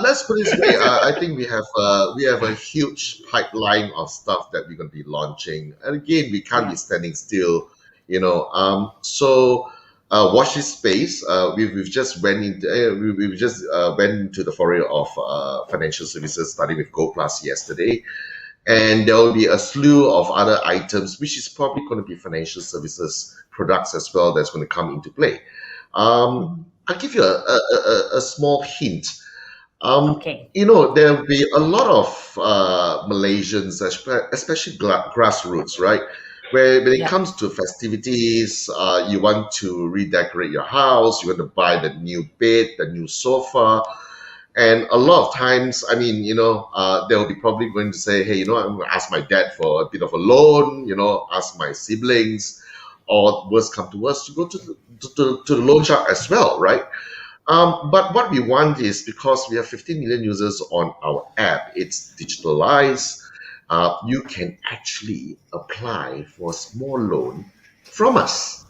let's put it this way. I think we have a huge pipeline of stuff that we're going to be launching, and again, we can't be standing still. So. Watch this space. We've just went into the foray of financial services, starting with Go Plus yesterday, and there will be a slew of other items, which is probably going to be financial services products as well. That's going to come into play. I'll give you a small hint. Okay. There will be a lot of Malaysians, especially grassroots, right? When it comes to festivities, you want to redecorate your house, you want to buy the new bed, the new sofa. And a lot of times, they'll be probably going to say, hey, I'm going to ask my dad for a bit of a loan, ask my siblings, or worst come to worst, to go to the loan shark as well, right? But what we want is, because we have 15 million users on our app, it's digitalized. You can actually apply for a small loan from us.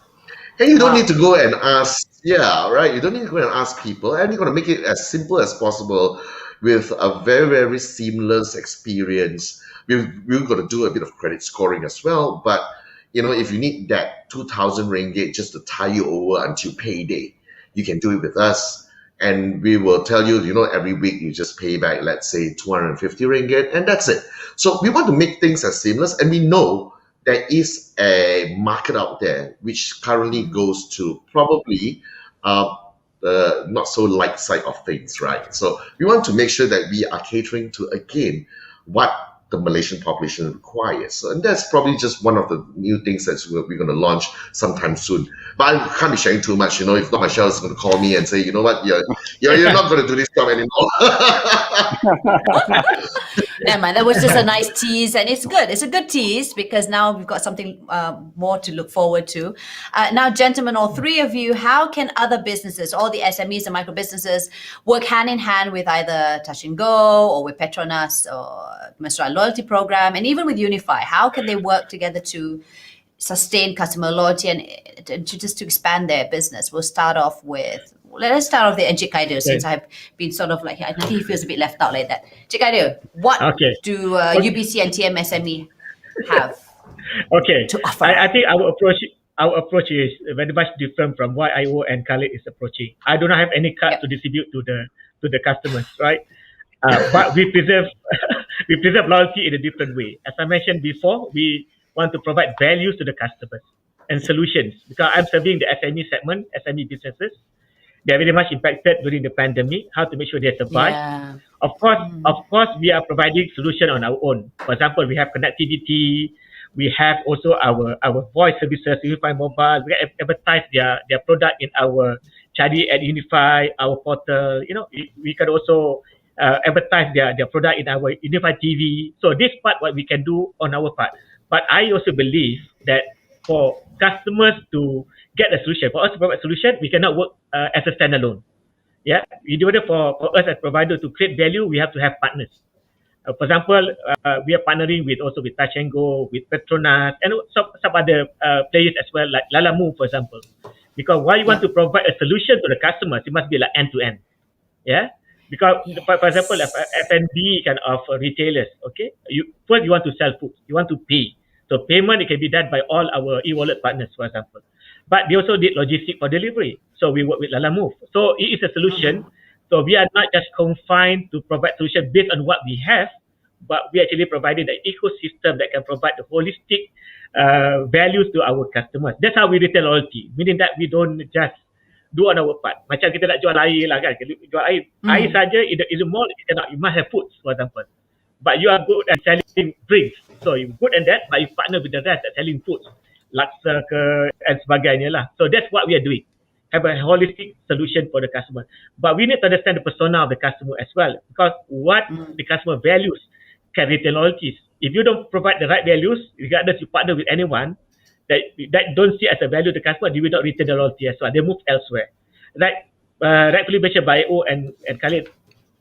And you don't need to go and ask, you don't need to go and ask people, and you're going to make it as simple as possible with a very, very seamless experience. We're going to do a bit of credit scoring as well, but if you need that 2,000 ringgit just to tie you over until payday, you can do it with us. And we will tell you, every week you just pay back, let's say 250 ringgit, and that's it. So we want to make things as seamless, and we know there is a market out there which currently goes to probably not so light side of things, right? So we want to make sure that we are catering to, again, what the Malaysian population requires. So, and that's probably just one of the new things that we're going to launch sometime soon. But I can't be sharing too much, if not, Michelle is going to call me and say, you know what, you're not going to do this job anymore. Never mind, that was just a nice tease, and it's good. It's a good tease because now we've got something more to look forward to. Now, gentlemen, all three of you, how can other businesses, all the SMEs and micro businesses, work hand in hand with either Touch and Go or with Petronas or Mesra Loyalty Program, and even with Unifi? How can they work together to sustain customer loyalty and to expand their business? Let's start off with the Encik Kaido, since I've been sort of like, I think he feels a bit left out like that. Encik Kaido, what do UBC and TMSME have to offer? I think our approach is very much different from what IO and Khalid is approaching. I do not have any card to distribute to the customers, right? But we preserve loyalty in a different way. As I mentioned before, we want to provide values to the customers and solutions, because I'm serving the SME segment, SME businesses, They are very much impacted during the pandemic. How to make sure they survive. Yeah. Of course, we are providing solution on our own. For example, we have connectivity. We have also our voice services, Unifi Mobile. We advertise their product in our Cari at Unifi, our portal. We can also advertise their product in our Unifi TV. So this part, what we can do on our part. But I also believe that for customers to get a solution, for us to provide a solution, we cannot work as a standalone. Yeah, in order for us as provider to create value, we have to have partners. For example, we are partnering with Touch 'n Go, with Petronas, and some other players as well, like Lalamu, for example. Because while you want to provide a solution to the customers, it must be like end to end. Yeah, because for example, F&B kind of retailers, okay, you want to sell food, you want to pay. So payment, it can be done by all our e-wallet partners, for example. But they also did logistics for delivery. So we work with Lalamove. So it is a solution. So we are not just confined to provide solution based on what we have, but we actually provided an ecosystem that can provide the holistic values to our customers. That's how we retain loyalty. Meaning that we don't just do on our part. Macam kita nak jual air lah kan. Jual air. Air saja, in the mall, you must have foods, for example. But you are good at selling drinks. So you're good at that, but you partner with the rest at selling foods. Laksa and sebagainya lah. So that's what we are doing. Have a holistic solution for the customer. But we need to understand the persona of the customer as well. Because what the customer values can retain loyalties. If you don't provide the right values, regardless you partner with anyone, that don't see as a value to the customer, you will not retain the loyalty as well. They move elsewhere. Like rightfully mentioned by O and Khalid,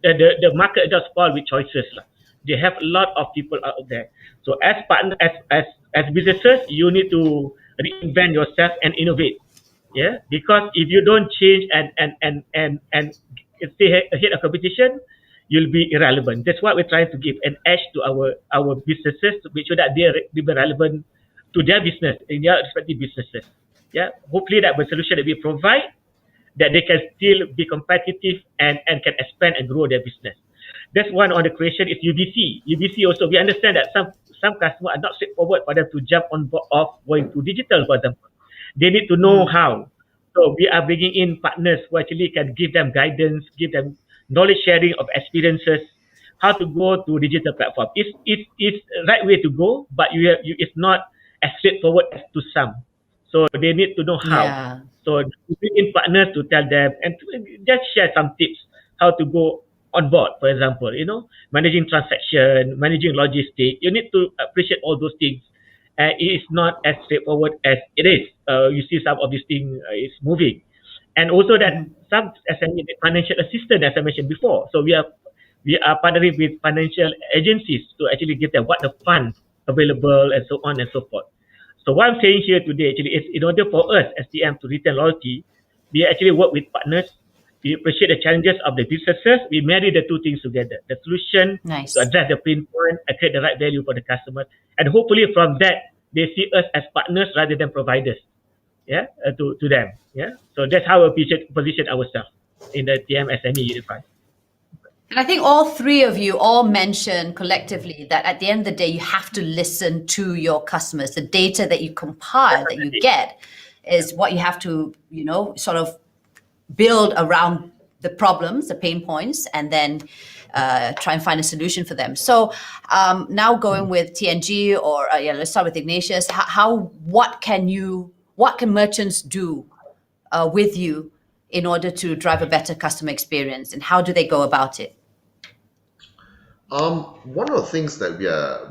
the market is just spoiled with choices lah. They have a lot of people out there. So as partner, as businesses, you need to reinvent yourself and innovate. Yeah, because if you don't change and stay ahead of competition, you'll be irrelevant. That's why we're trying to give an edge to our businesses to make sure that they be relevant to their business in their respective businesses. Yeah, hopefully that the solution that we provide, that they can still be competitive and can expand and grow their business. That's one on the creation is UBC. UBC also, we understand that some customers are not straightforward for them to jump on board of going to digital, for example. They need to know how. So we are bringing in partners who actually can give them guidance, give them knowledge sharing of experiences, how to go to digital platform. It's the right way to go, but it's not as straightforward as to some. So they need to know how. Yeah. So we bring in partners to tell them and to just share some tips how to go on board, for example, managing transaction, managing logistics. You need to appreciate all those things. And it is not as straightforward as it is. You see some of these things is moving. And also that some SME financial assistance, as I mentioned before. So we are partnering with financial agencies to actually give them what the funds available and so on and so forth. So what I'm saying here today actually is in order for us, STM, to retain loyalty, we actually work with partners. We appreciate the challenges of the businesses. We marry the two things together. The solution to address the pain point and create the right value for the customer. And hopefully from that, they see us as partners rather than providers. Yeah, to them. Yeah. So that's how we position ourselves in the TM SME Unifi. And I think all three of you all mentioned collectively that at the end of the day, you have to listen to your customers. The data that you compile, that you get, is what you have to, sort of build around the problems, the pain points, and then try and find a solution for them. So now going with TNG, or let's start with Ignatius. What can merchants do with you in order to drive a better customer experience, and how do they go about it? One of the things that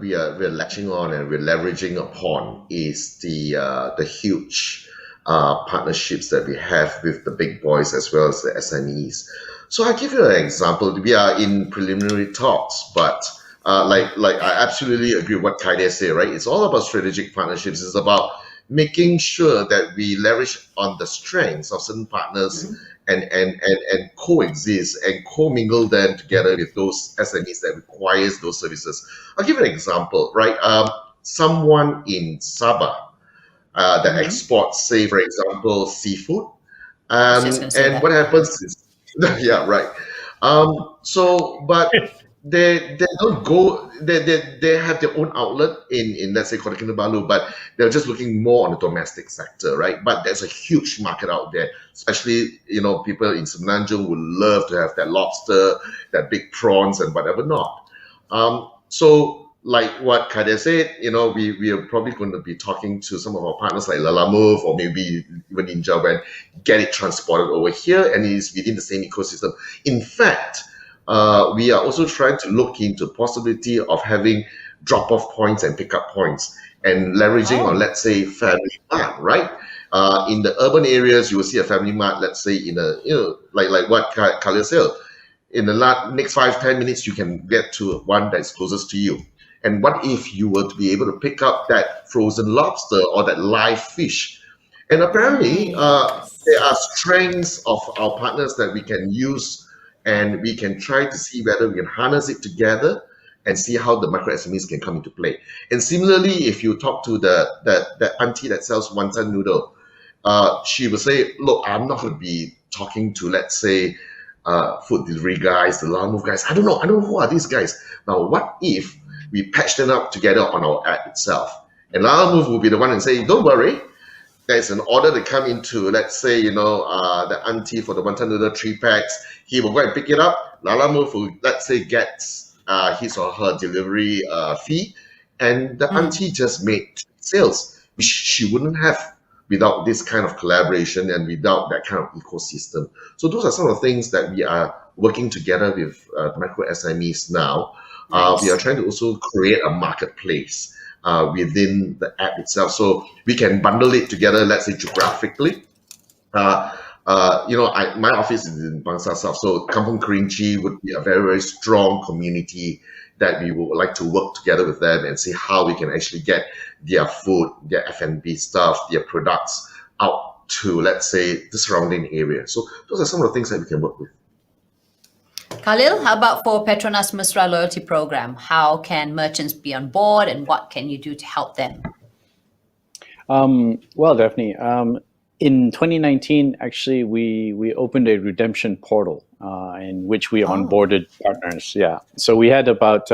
we are latching on and we're leveraging upon is the huge partnerships that we have with the big boys as well as the SMEs. So I'll give you an example. We are in preliminary talks, but like I absolutely agree with what Kaide said, right? It's all about strategic partnerships. It's about making sure that we leverage on the strengths of certain partners and coexist and commingle them together with those SMEs that requires those services. I'll give you an example, right? Someone in Sabah that exports, say, for example, seafood. And what happens is, yeah, right. But they don't go they have their own outlet in let's say Kota Kinabalu, but they're just looking more on the domestic sector, right? But there's a huge market out there, especially people in Semenanjung would love to have that lobster, that big prawns and whatever not. So like what Kadir said, we are probably going to be talking to some of our partners like Lala Move or maybe even Ninja and get it transported over here, and it's within the same ecosystem. In fact, we are also trying to look into possibility of having drop-off points and pick-up points and leveraging on, let's say, Family Mart, right? In the urban areas, you will see a Family Mart, let's say, in a, like what Khalil said, in the next 5-10 minutes, you can get to one that's closest to you. And what if you were to be able to pick up that frozen lobster or that live fish? And apparently, there are strengths of our partners that we can use, and we can try to see whether we can harness it together and see how the micro SMEs can come into play. And similarly, if you talk to the auntie that sells wonton noodle, she will say, look, I'm not going to be talking to, let's say, food delivery guys, the Lala Move guys. I don't know who are these guys. Now, what if we patch them up together on our app itself? And Lala Move will be the one and say, don't worry, there's an order to come into, let's say, the auntie for the wonton noodle 3 packs. He will go and pick it up. Lala Move will, let's say, gets his or her delivery fee, and the auntie just made sales, which she wouldn't have without this kind of collaboration and without that kind of ecosystem. So those are some of the things that we are working together with micro SMEs now. We are trying to also create a marketplace within the app itself, so we can bundle it together, let's say geographically. My office is in Bangsar South, so Kampung Kerinci would be a very, very strong community that we would like to work together with them and see how we can actually get their food, their F&B stuff, their products out to, let's say, the surrounding area. So those are some of the things that we can work with. Khalil, how about for Petronas Mesra Loyalty Program? How can merchants be on board, and what can you do to help them? Well, definitely. In 2019, actually, we opened a redemption portal in which we onboarded partners. Yeah, so we had about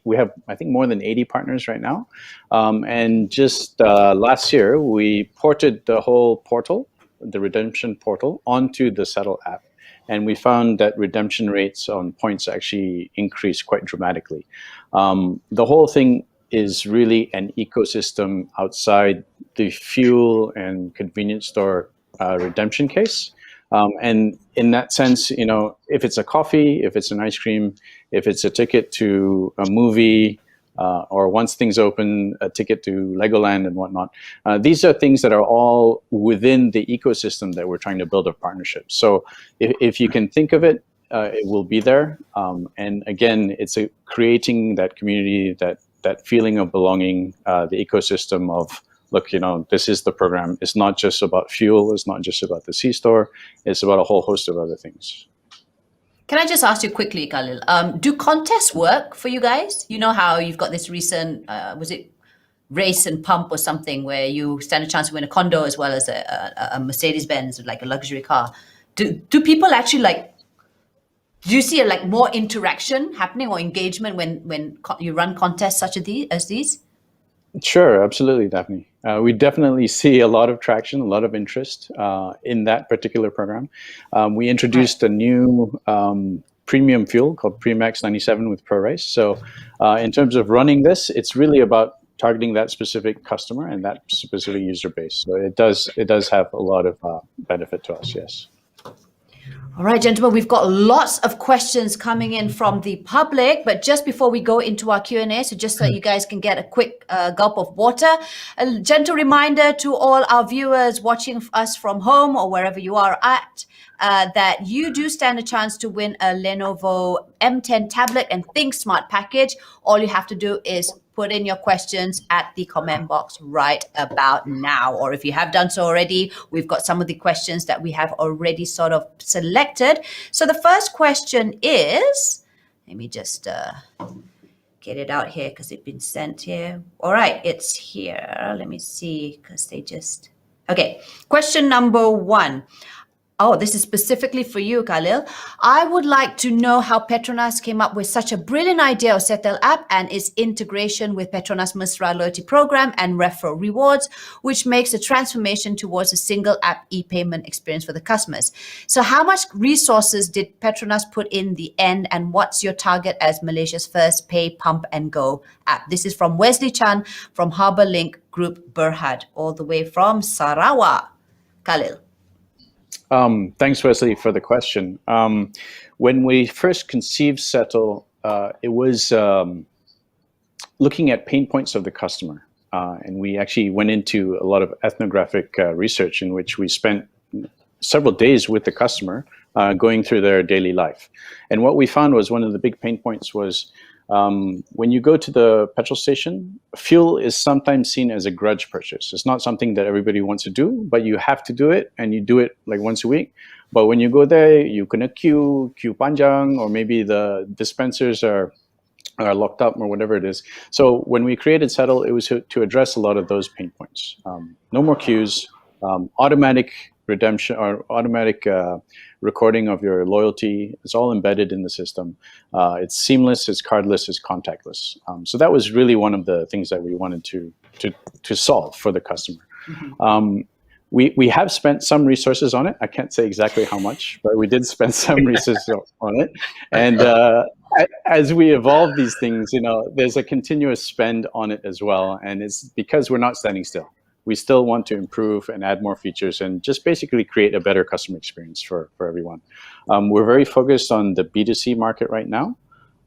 we have, I think, more than 80 partners right now. And just last year, we ported the whole portal, the redemption portal, onto the Settle app. And we found that redemption rates on points actually increased quite dramatically. The whole thing is really an ecosystem outside the fuel and convenience store redemption case. And in that sense, if it's a coffee, if it's an ice cream, if it's a ticket to a movie, or once things open, a ticket to Legoland and whatnot. These are things that are all within the ecosystem that we're trying to build a partnership. So if you can think of it, it will be there. And again, it's creating that community, that feeling of belonging, the ecosystem of, look, this is the program. It's not just about fuel. It's not just about the C-store. It's about a whole host of other things. Can I just ask you quickly, Khalil, do contests work for you guys? You know how you've got this recent, was it race and pump or something, where you stand a chance to win a condo as well as a Mercedes-Benz, like a luxury car. Do people actually do you see more interaction happening or engagement when you run contests such as these? Sure, absolutely, Daphne. We definitely see a lot of traction, a lot of interest in that particular program. We introduced a new premium fuel called Premax 97 with ProRace. So in terms of running this, it's really about targeting that specific customer and that specific user base. So it does have a lot of benefit to us, yes. All right, gentlemen, we've got lots of questions coming in from the public, but just before we go into our Q&A, so just so you guys can get a quick gulp of water, a gentle reminder to all our viewers watching us from home or wherever you are at, that you do stand a chance to win a Lenovo M10 tablet and Think Smart package. All you have to do is put in your questions at the comment box right about now. Or if you have done so already, we've got some of the questions that we have already sort of selected. So the first question is, let me just get it out here because it's been sent here. All right, it's here. Let me see, because they just... Okay, question number 1. Oh, this is specifically for you, Khalil. I would like to know how Petronas came up with such a brilliant idea of Settle app and its integration with Petronas Mesra loyalty program and referral rewards, which makes a transformation towards a single app e-payment experience for the customers. So how much resources did Petronas put in the end, and what's your target as Malaysia's first pay, pump and go app? This is from Wesley Chan from Harbour Link Group Berhad, all the way from Sarawak. Khalil. Thanks, Wesley, for the question. When we first conceived Settle, it was looking at pain points of the customer. And we actually went into a lot of ethnographic research in which we spent several days with the customer going through their daily life. And what we found was one of the big pain points was when you go to the petrol station, fuel is sometimes seen as a grudge purchase. It's not something that everybody wants to do, but you have to do it, and you do it like once a week. But when you go there, you can queue panjang, or maybe the dispensers are locked up or whatever it is. So when we created Settle, it was to address a lot of those pain points. No more queues, automatic redemption or automatic recording of your loyalty. It's all embedded in the system. It's seamless, it's cardless, it's contactless. So that was really one of the things that we wanted to solve for the customer. Mm-hmm. We have spent some resources on it. I can't say exactly how much, but we did spend some resources on it. And as we evolve these things, there's a continuous spend on it as well. And it's because we're not standing still. We still want to improve and add more features and just basically create a better customer experience for everyone. We're very focused on the B2C market right now,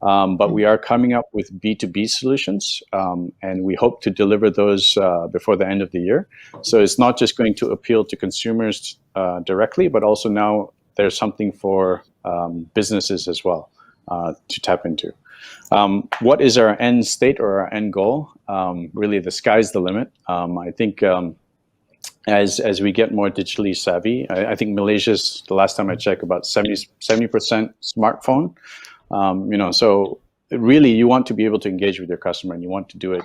but we are coming up with B2B solutions, and we hope to deliver those before the end of the year. So it's not just going to appeal to consumers directly, but also now there's something for businesses as well to tap into. What is our end state or our end goal? Really, the sky's the limit. I think as we get more digitally savvy, I think Malaysia's, the last time I checked, about 70% smartphone. So really you want to be able to engage with your customer, and you want to do it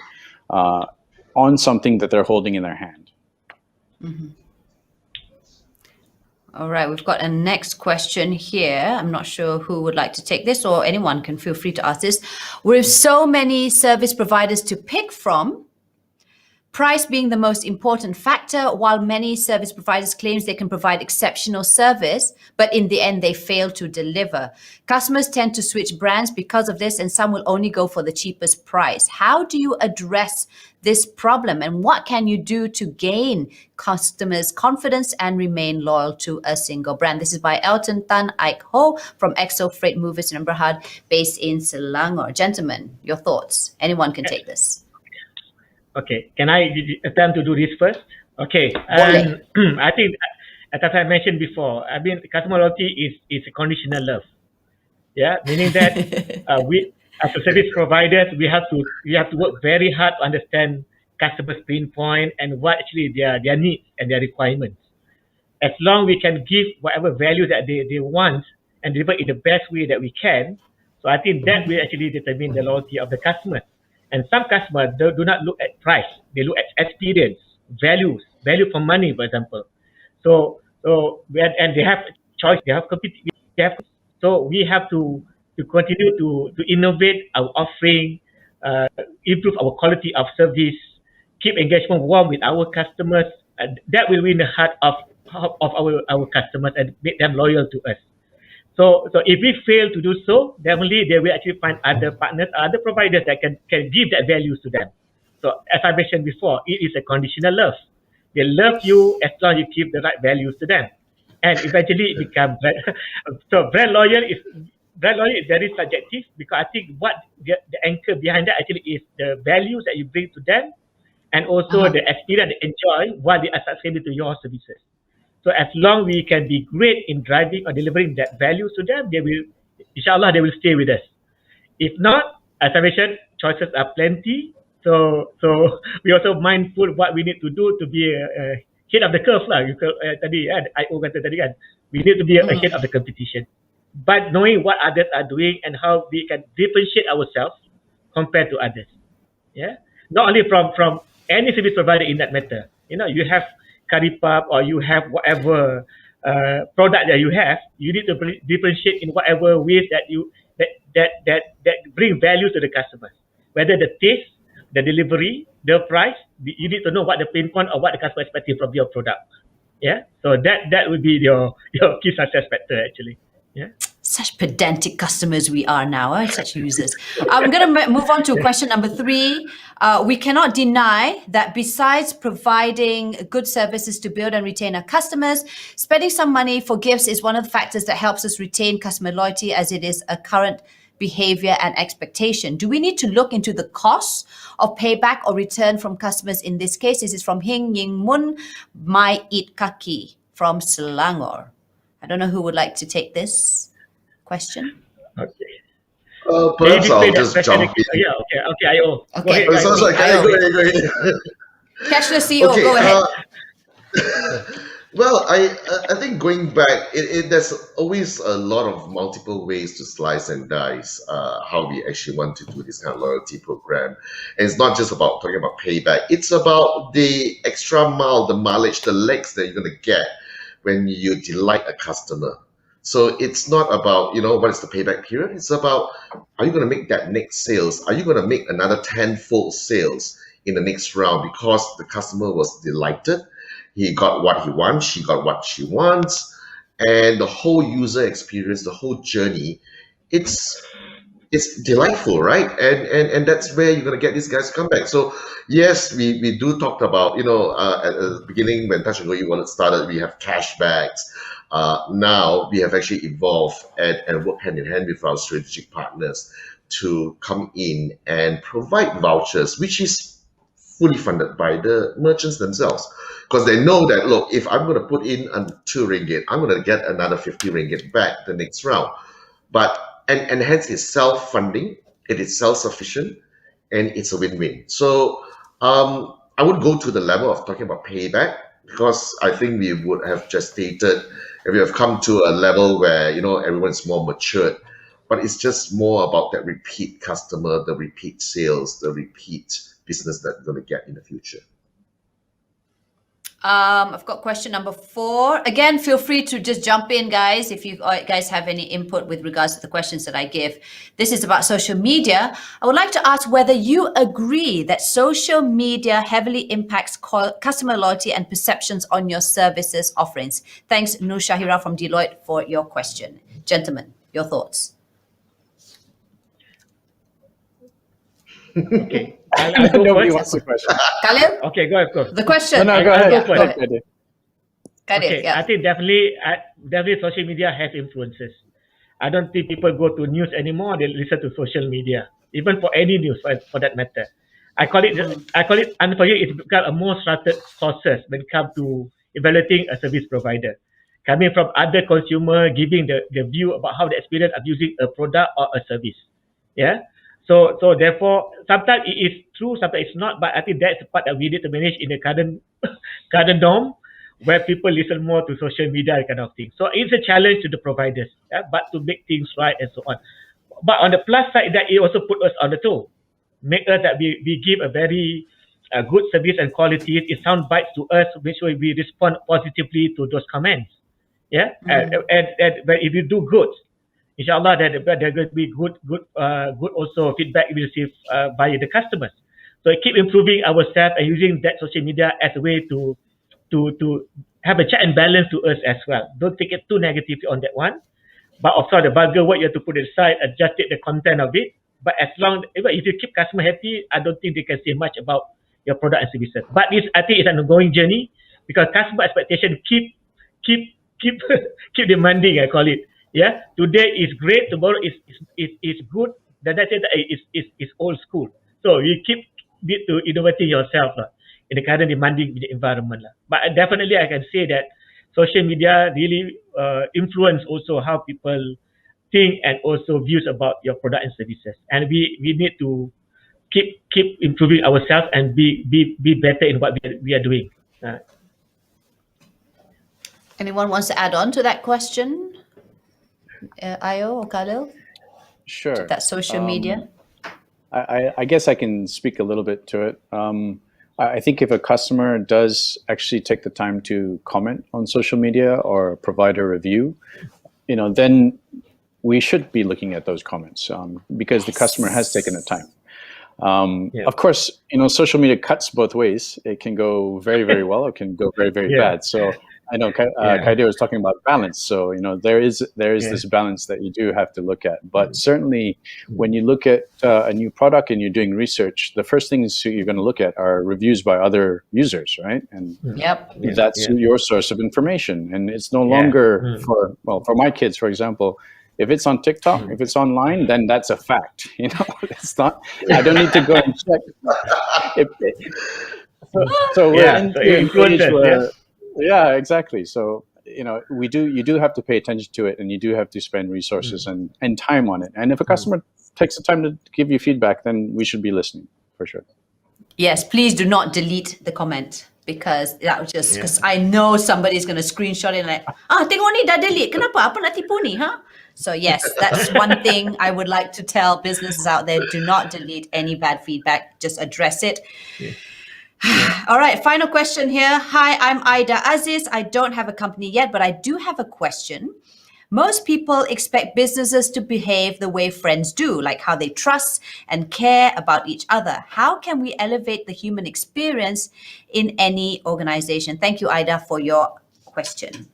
on something that they're holding in their hand. Mm-hmm. All right, we've got a next question here. I'm not sure who would like to take this, or anyone can feel free to ask this. With so many service providers to pick from, price being the most important factor, while many service providers claims they can provide exceptional service, but in the end they fail to deliver. Customers tend to switch brands because of this, and some will only go for the cheapest price. How do you address this problem, and what can you do to gain customers' confidence and remain loyal to a single brand? This is by Elton Tan Aik Ho from Exo Freight Movers in Berhad, based in Selangor. Gentlemen, your thoughts. Anyone can take this. Okay, can I attempt to do this first? Okay, I think as I mentioned before, I mean, customer loyalty is a conditional love. Yeah, meaning that we as a service providers, we have to work very hard to understand customers' pain point and what actually their needs and their requirements. As long we can give whatever value that they want and deliver in the best way that we can, so I think that will actually determine the loyalty of the customers. And some customers do not look at price; they look at experience, value for money, for example. So and they have choice, they have competition. So we have to continue to innovate our offering, improve our quality of service, keep engagement warm with our customers. That will win the heart of our customers and make them loyal to us. So if we fail to do so, definitely they will actually find other partners, other providers that can give that value to them. So as I mentioned before, it is a conditional love. They love you as long as you give the right values to them, and eventually it becomes so brand loyal is very subjective, because I think what the anchor behind that actually is the values that you bring to them, and also the experience they enjoy while they are subscribing to your services. So as long we can be great in driving or delivering that values to them, they will, inshallah, they will stay with us. If not, as I mentioned, choices are plenty. So we also mindful what we need to do to be ahead of the curve lah. Tadi kan, IO kata tadi kan, we need to be ahead of the competition. But knowing what others are doing and how we can differentiate ourselves compared to others. Yeah, not only from any service provider in that matter. You have Karipap, or you have whatever product that you have, you need to differentiate in whatever ways that bring value to the customer. Whether the taste, the delivery, the price, you need to know what the pain point or what the customer expecting from your product. Yeah, so that would be your key success factor actually. Yeah. Such pedantic customers we are now, such users. I'm going to move on to question number 3. We cannot deny that besides providing good services to build and retain our customers, spending some money for gifts is one of the factors that helps us retain customer loyalty, as it is a current behavior and expectation. Do we need to look into the costs of payback or return from customers in this case? This is from Hing Ying Mun Mai Eat Kaki from Selangor. I don't know who would like to take this question. Okay. Perhaps I'll just jump in. Yeah, okay, IO. Okay. Go ahead, Sounds like IO. go ahead. Cashless CEO, Okay, go ahead. Well, I think going back, there's always a lot of multiple ways to slice and dice how we actually want to do this kind of loyalty program. And it's not just about talking about payback. It's about the extra mile, the mileage, the legs that you're going to get when you delight a customer. So it's not about, what is the payback period? It's about, are you going to make that next sales? Are you going to make another 10-fold sales in the next round because the customer was delighted? He got what he wants, she got what she wants, and the whole user experience, the whole journey, it's delightful, right? And that's where you're gonna get these guys to come back. So yes, we do talk about, at the beginning when Touch and Go e-wallet started, we have cashbacks. Now we have actually evolved and work hand in hand with our strategic partners to come in and provide vouchers, which is fully funded by the merchants themselves. Because they know that, look, if I'm going to put in 2 ringgit, I'm going to get another 50 ringgit back the next round. And hence it's self-funding, it is self-sufficient, and it's a win-win. So I would go to the level of talking about payback, because I think we would have just stated, and we have come to a level where, everyone's more matured. But it's just more about that repeat customer, the repeat sales, the repeat business that you're going to get in the future. I've got question number 4. Again, feel free to just jump in, guys, if you guys have any input with regards to the questions that I give. This is about social media. I would like to ask whether you agree that social media heavily impacts customer loyalty and perceptions on your services offerings. Thanks, Nur Shahira from Deloitte, for your question. Gentlemen, your thoughts. Okay. I'll go Nobody first. wants the question. Khalil? Okay, go ahead, go. The question. No, go ahead. I'll go Go first. ahead. Khalil, Okay, yeah. I think definitely social media has influences. I don't think people go to news anymore. They listen to social media, even for any news for that matter. I call it, and for you, it's become a more trusted sources when it comes to evaluating a service provider. Coming from other consumer, giving the view about how the experience of using a product or a service. Yeah. So therefore, sometimes it is true, sometimes it's not. But I think that's the part that we need to manage in the current norm, where people listen more to social media kind of thing. So it's a challenge to the providers, but to make things right and so on. But on the plus side, that it also put us on the toe, make us that we give a very good service and quality. It sound bites to us, which way we respond positively to those comments. Yeah, and but if you do good, inshallah, there going to be good also feedback we receive by the customers. So keep improving ourselves and using that social media as a way to have a check and balance to us as well. Don't take it too negatively on that one. But of course, the bugger what you have to put aside, adjust the content of it. But if you keep customer happy, I don't think they can say much about your product and services. But this, I think, is an ongoing journey, because customer expectation keep demanding, I call it. Yeah, today is great, tomorrow is good. The next day is old school. So you need to innovating yourself in the current demanding environment. But definitely, I can say that social media really influence also how people think and also views about your product and services. And we need to keep improving ourselves and be better in what we are doing. Anyone wants to add on to that question? Ayo or Khalil? Sure. That social media? I guess I can speak a little bit to it. I think if a customer does actually take the time to comment on social media or provide a review, then we should be looking at those comments because the customer has taken the time. Of course, social media cuts both ways. It can go very, very well. It can go very, very bad. So I know Kaide was talking about balance. So there is this balance that you do have to look at. But certainly, when you look at a new product and you're doing research, the first things you're going to look at are reviews by other users, right? And that's your source of information. And it's no longer for my kids, for example. If it's on TikTok, if it's online, then that's a fact. It's not. I don't need to go and check. So we're in the age where, exactly. So you do have to pay attention to it, and you do have to spend resources and time on it. And if a customer takes the time to give you feedback, then we should be listening for sure. Yes, please do not delete the comment. Because I know somebody's going to screenshot it and like, tengok ni dah delete. Kenapa? Apa nak tipu ni, huh? So yes, that's one thing I would like to tell businesses out there. Do not delete any bad feedback. Just address it. All right, final question here. Hi, I'm Aida Aziz. I don't have a company yet, but I do have a question. Most people expect businesses to behave the way friends do, like how they trust and care about each other. How can we elevate the human experience in any organization? Thank you, Aida, for your question.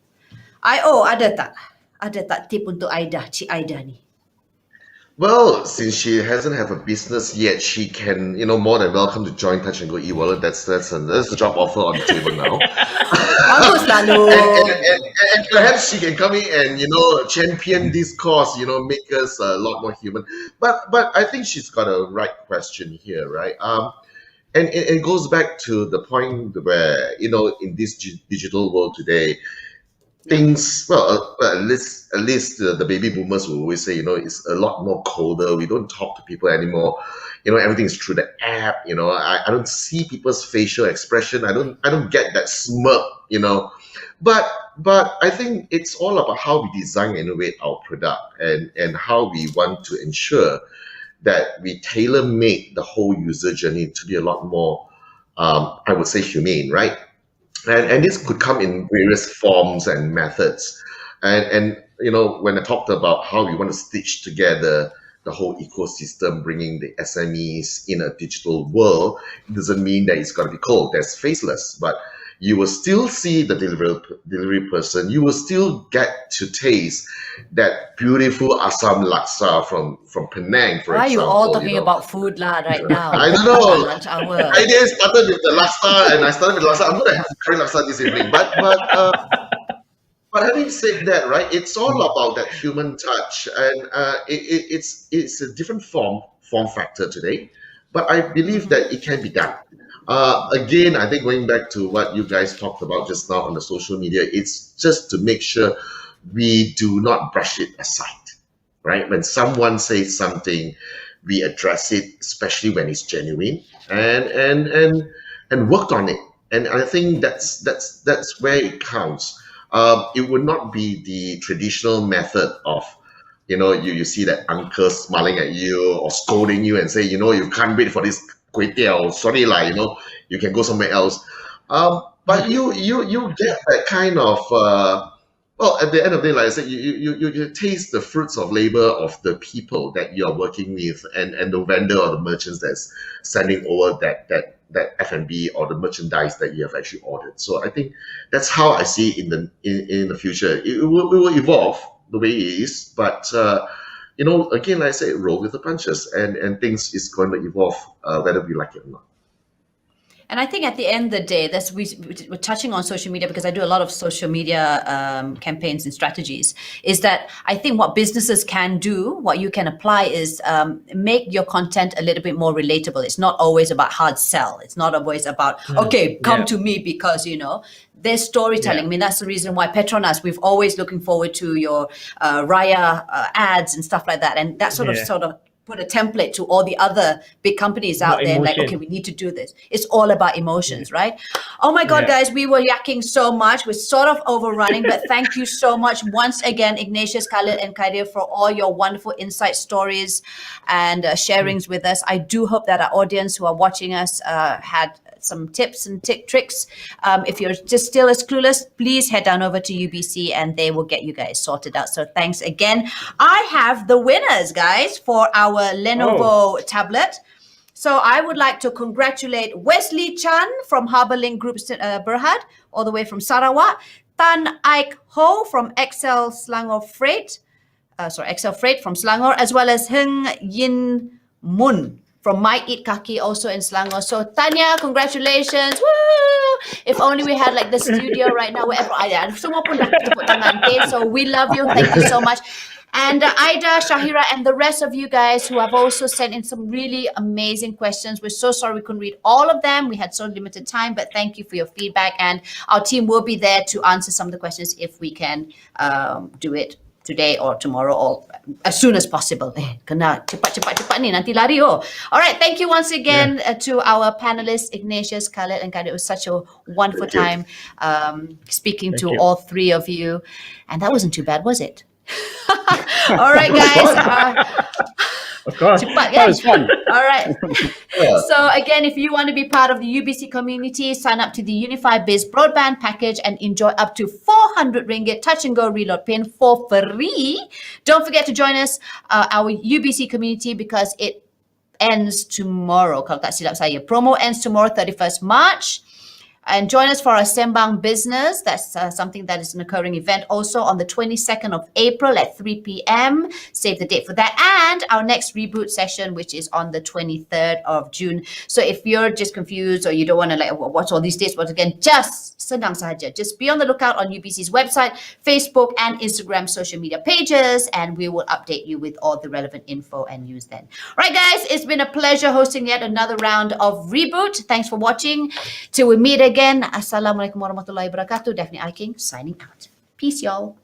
Ada tak tip untuk Aida, Cik Aida ni? Well, since she hasn't have a business yet, she can, more than welcome to join Touch and Go e-wallet. That's the job offer on the table now. Bagus lalu. And perhaps she can come in and champion this cause, make us a lot more human. But I think she's got a right question here, right? And it goes back to the point where in this digital world today, things at least the baby boomers will always say it's a lot more colder. We don't talk to people anymore. Everything is through the app. I don't see people's facial expression. I don't get that smirk. But I think it's all about how we design and innovate our product and how we want to ensure that we tailor-make the whole user journey to be a lot more I would say humane, right? And this could come in various forms and methods. And when I talked about how we want to stitch together the whole ecosystem, bringing the SMEs in a digital world, it doesn't mean that it's got to be cold. That's faceless. But you will still see the delivery person. You will still get to taste that beautiful Assam laksa from Penang, for example. Why are you all talking about food right now? I don't know. Lunch hour. The idea started with the laksa, and I started with laksa. I'm going to have curry laksa this evening. But having said that, right, it's all about that human touch, and it's a different form factor today. But I believe that it can be done. Again, I think going back to what you guys talked about just now on the social media, it's just to make sure we do not brush it aside, right? When someone says something, we address it, especially when it's genuine, and work on it. And I think that's where it counts. It would not be the traditional method of, you see that uncle smiling at you or scolding you and say, you can't wait for this kway teow, sorry you can go somewhere else. But you get that kind of, at the end of the day, like I said, you taste the fruits of labor of the people that you're working with and the vendor or the merchants that's sending over that F&B or the merchandise that you have actually ordered. So I think that's how I see it in the future. It will evolve the way it is, but again, like I say, roll with the punches, and things is going to evolve whether we like it or not. And I think at the end of the day, we're touching on social media because I do a lot of social media campaigns and strategies, is that I think what businesses can do, what you can apply is make your content a little bit more relatable. It's not always about hard sell. It's not always about, come to me because, there's storytelling. Yeah. I mean, that's the reason why Petronas, we've always looking forward to your Raya ads and stuff like that. And that sort of put a template to all the other big companies out there. Like, okay, we need to do this. It's all about emotions, right? Oh my God, guys, we were yakking so much. We're sort of overrunning, but thank you so much once again, Ignatius, Khalid, and Kadir, for all your wonderful insight stories and sharings with us. I do hope that our audience who are watching us had some tips and tricks. If you're just still as clueless, please head down over to UBC and they will get you guys sorted out. So thanks again. I have the winners, guys, for our Lenovo tablet. So I would like to congratulate Wesley Chan from Harbourlink Group Berhad, all the way from Sarawak. Tan Aik Ho from XL Freight from Selangor, as well as Heng Yin Mun from Might Eat Kaki, also in Selangor. So Tanya, congratulations. Woo! If only we had like the studio right now, wherever semua pun dah tepuk tangan. Okay, so we love you. Thank you so much. And Aida, Shahira, and the rest of you guys who have also sent in some really amazing questions. We're so sorry we couldn't read all of them. We had so limited time, but thank you for your feedback. And our team will be there to answer some of the questions if we can do it today or tomorrow or as soon as possible. Kena cepat ni, nanti lari. All right, thank you once again to our panelists, Ignatius, Khaled, and Khaled. It was such a wonderful time speaking to all three of you. And that wasn't too bad, was it? All right, guys. Of course. That was fun. All right. So again, if you want to be part of the UBC community, sign up to the Unifi Biz broadband package and enjoy up to 400 ringgit touch and go reload pin for free. Don't forget to join us, our UBC community, because it ends tomorrow. Kalau tak silap saya, promo ends tomorrow, 31st March. And join us for our Sembang Business. That's something that is an occurring event also on the 22nd of April at 3 p.m. Save the date for that. And our next reboot session, which is on the 23rd of June. So if you're just confused or you don't want to like watch all these dates once again, just senang sahaja. Just be on the lookout on UBC's website, Facebook and Instagram social media pages, and we will update you with all the relevant info and news then. All right, guys, it's been a pleasure hosting yet another round of Reboot. Thanks for watching. Till we meet again, Assalamualaikum warahmatullahi wabarakatuh. Daphne Iking signing out. Peace, y'all.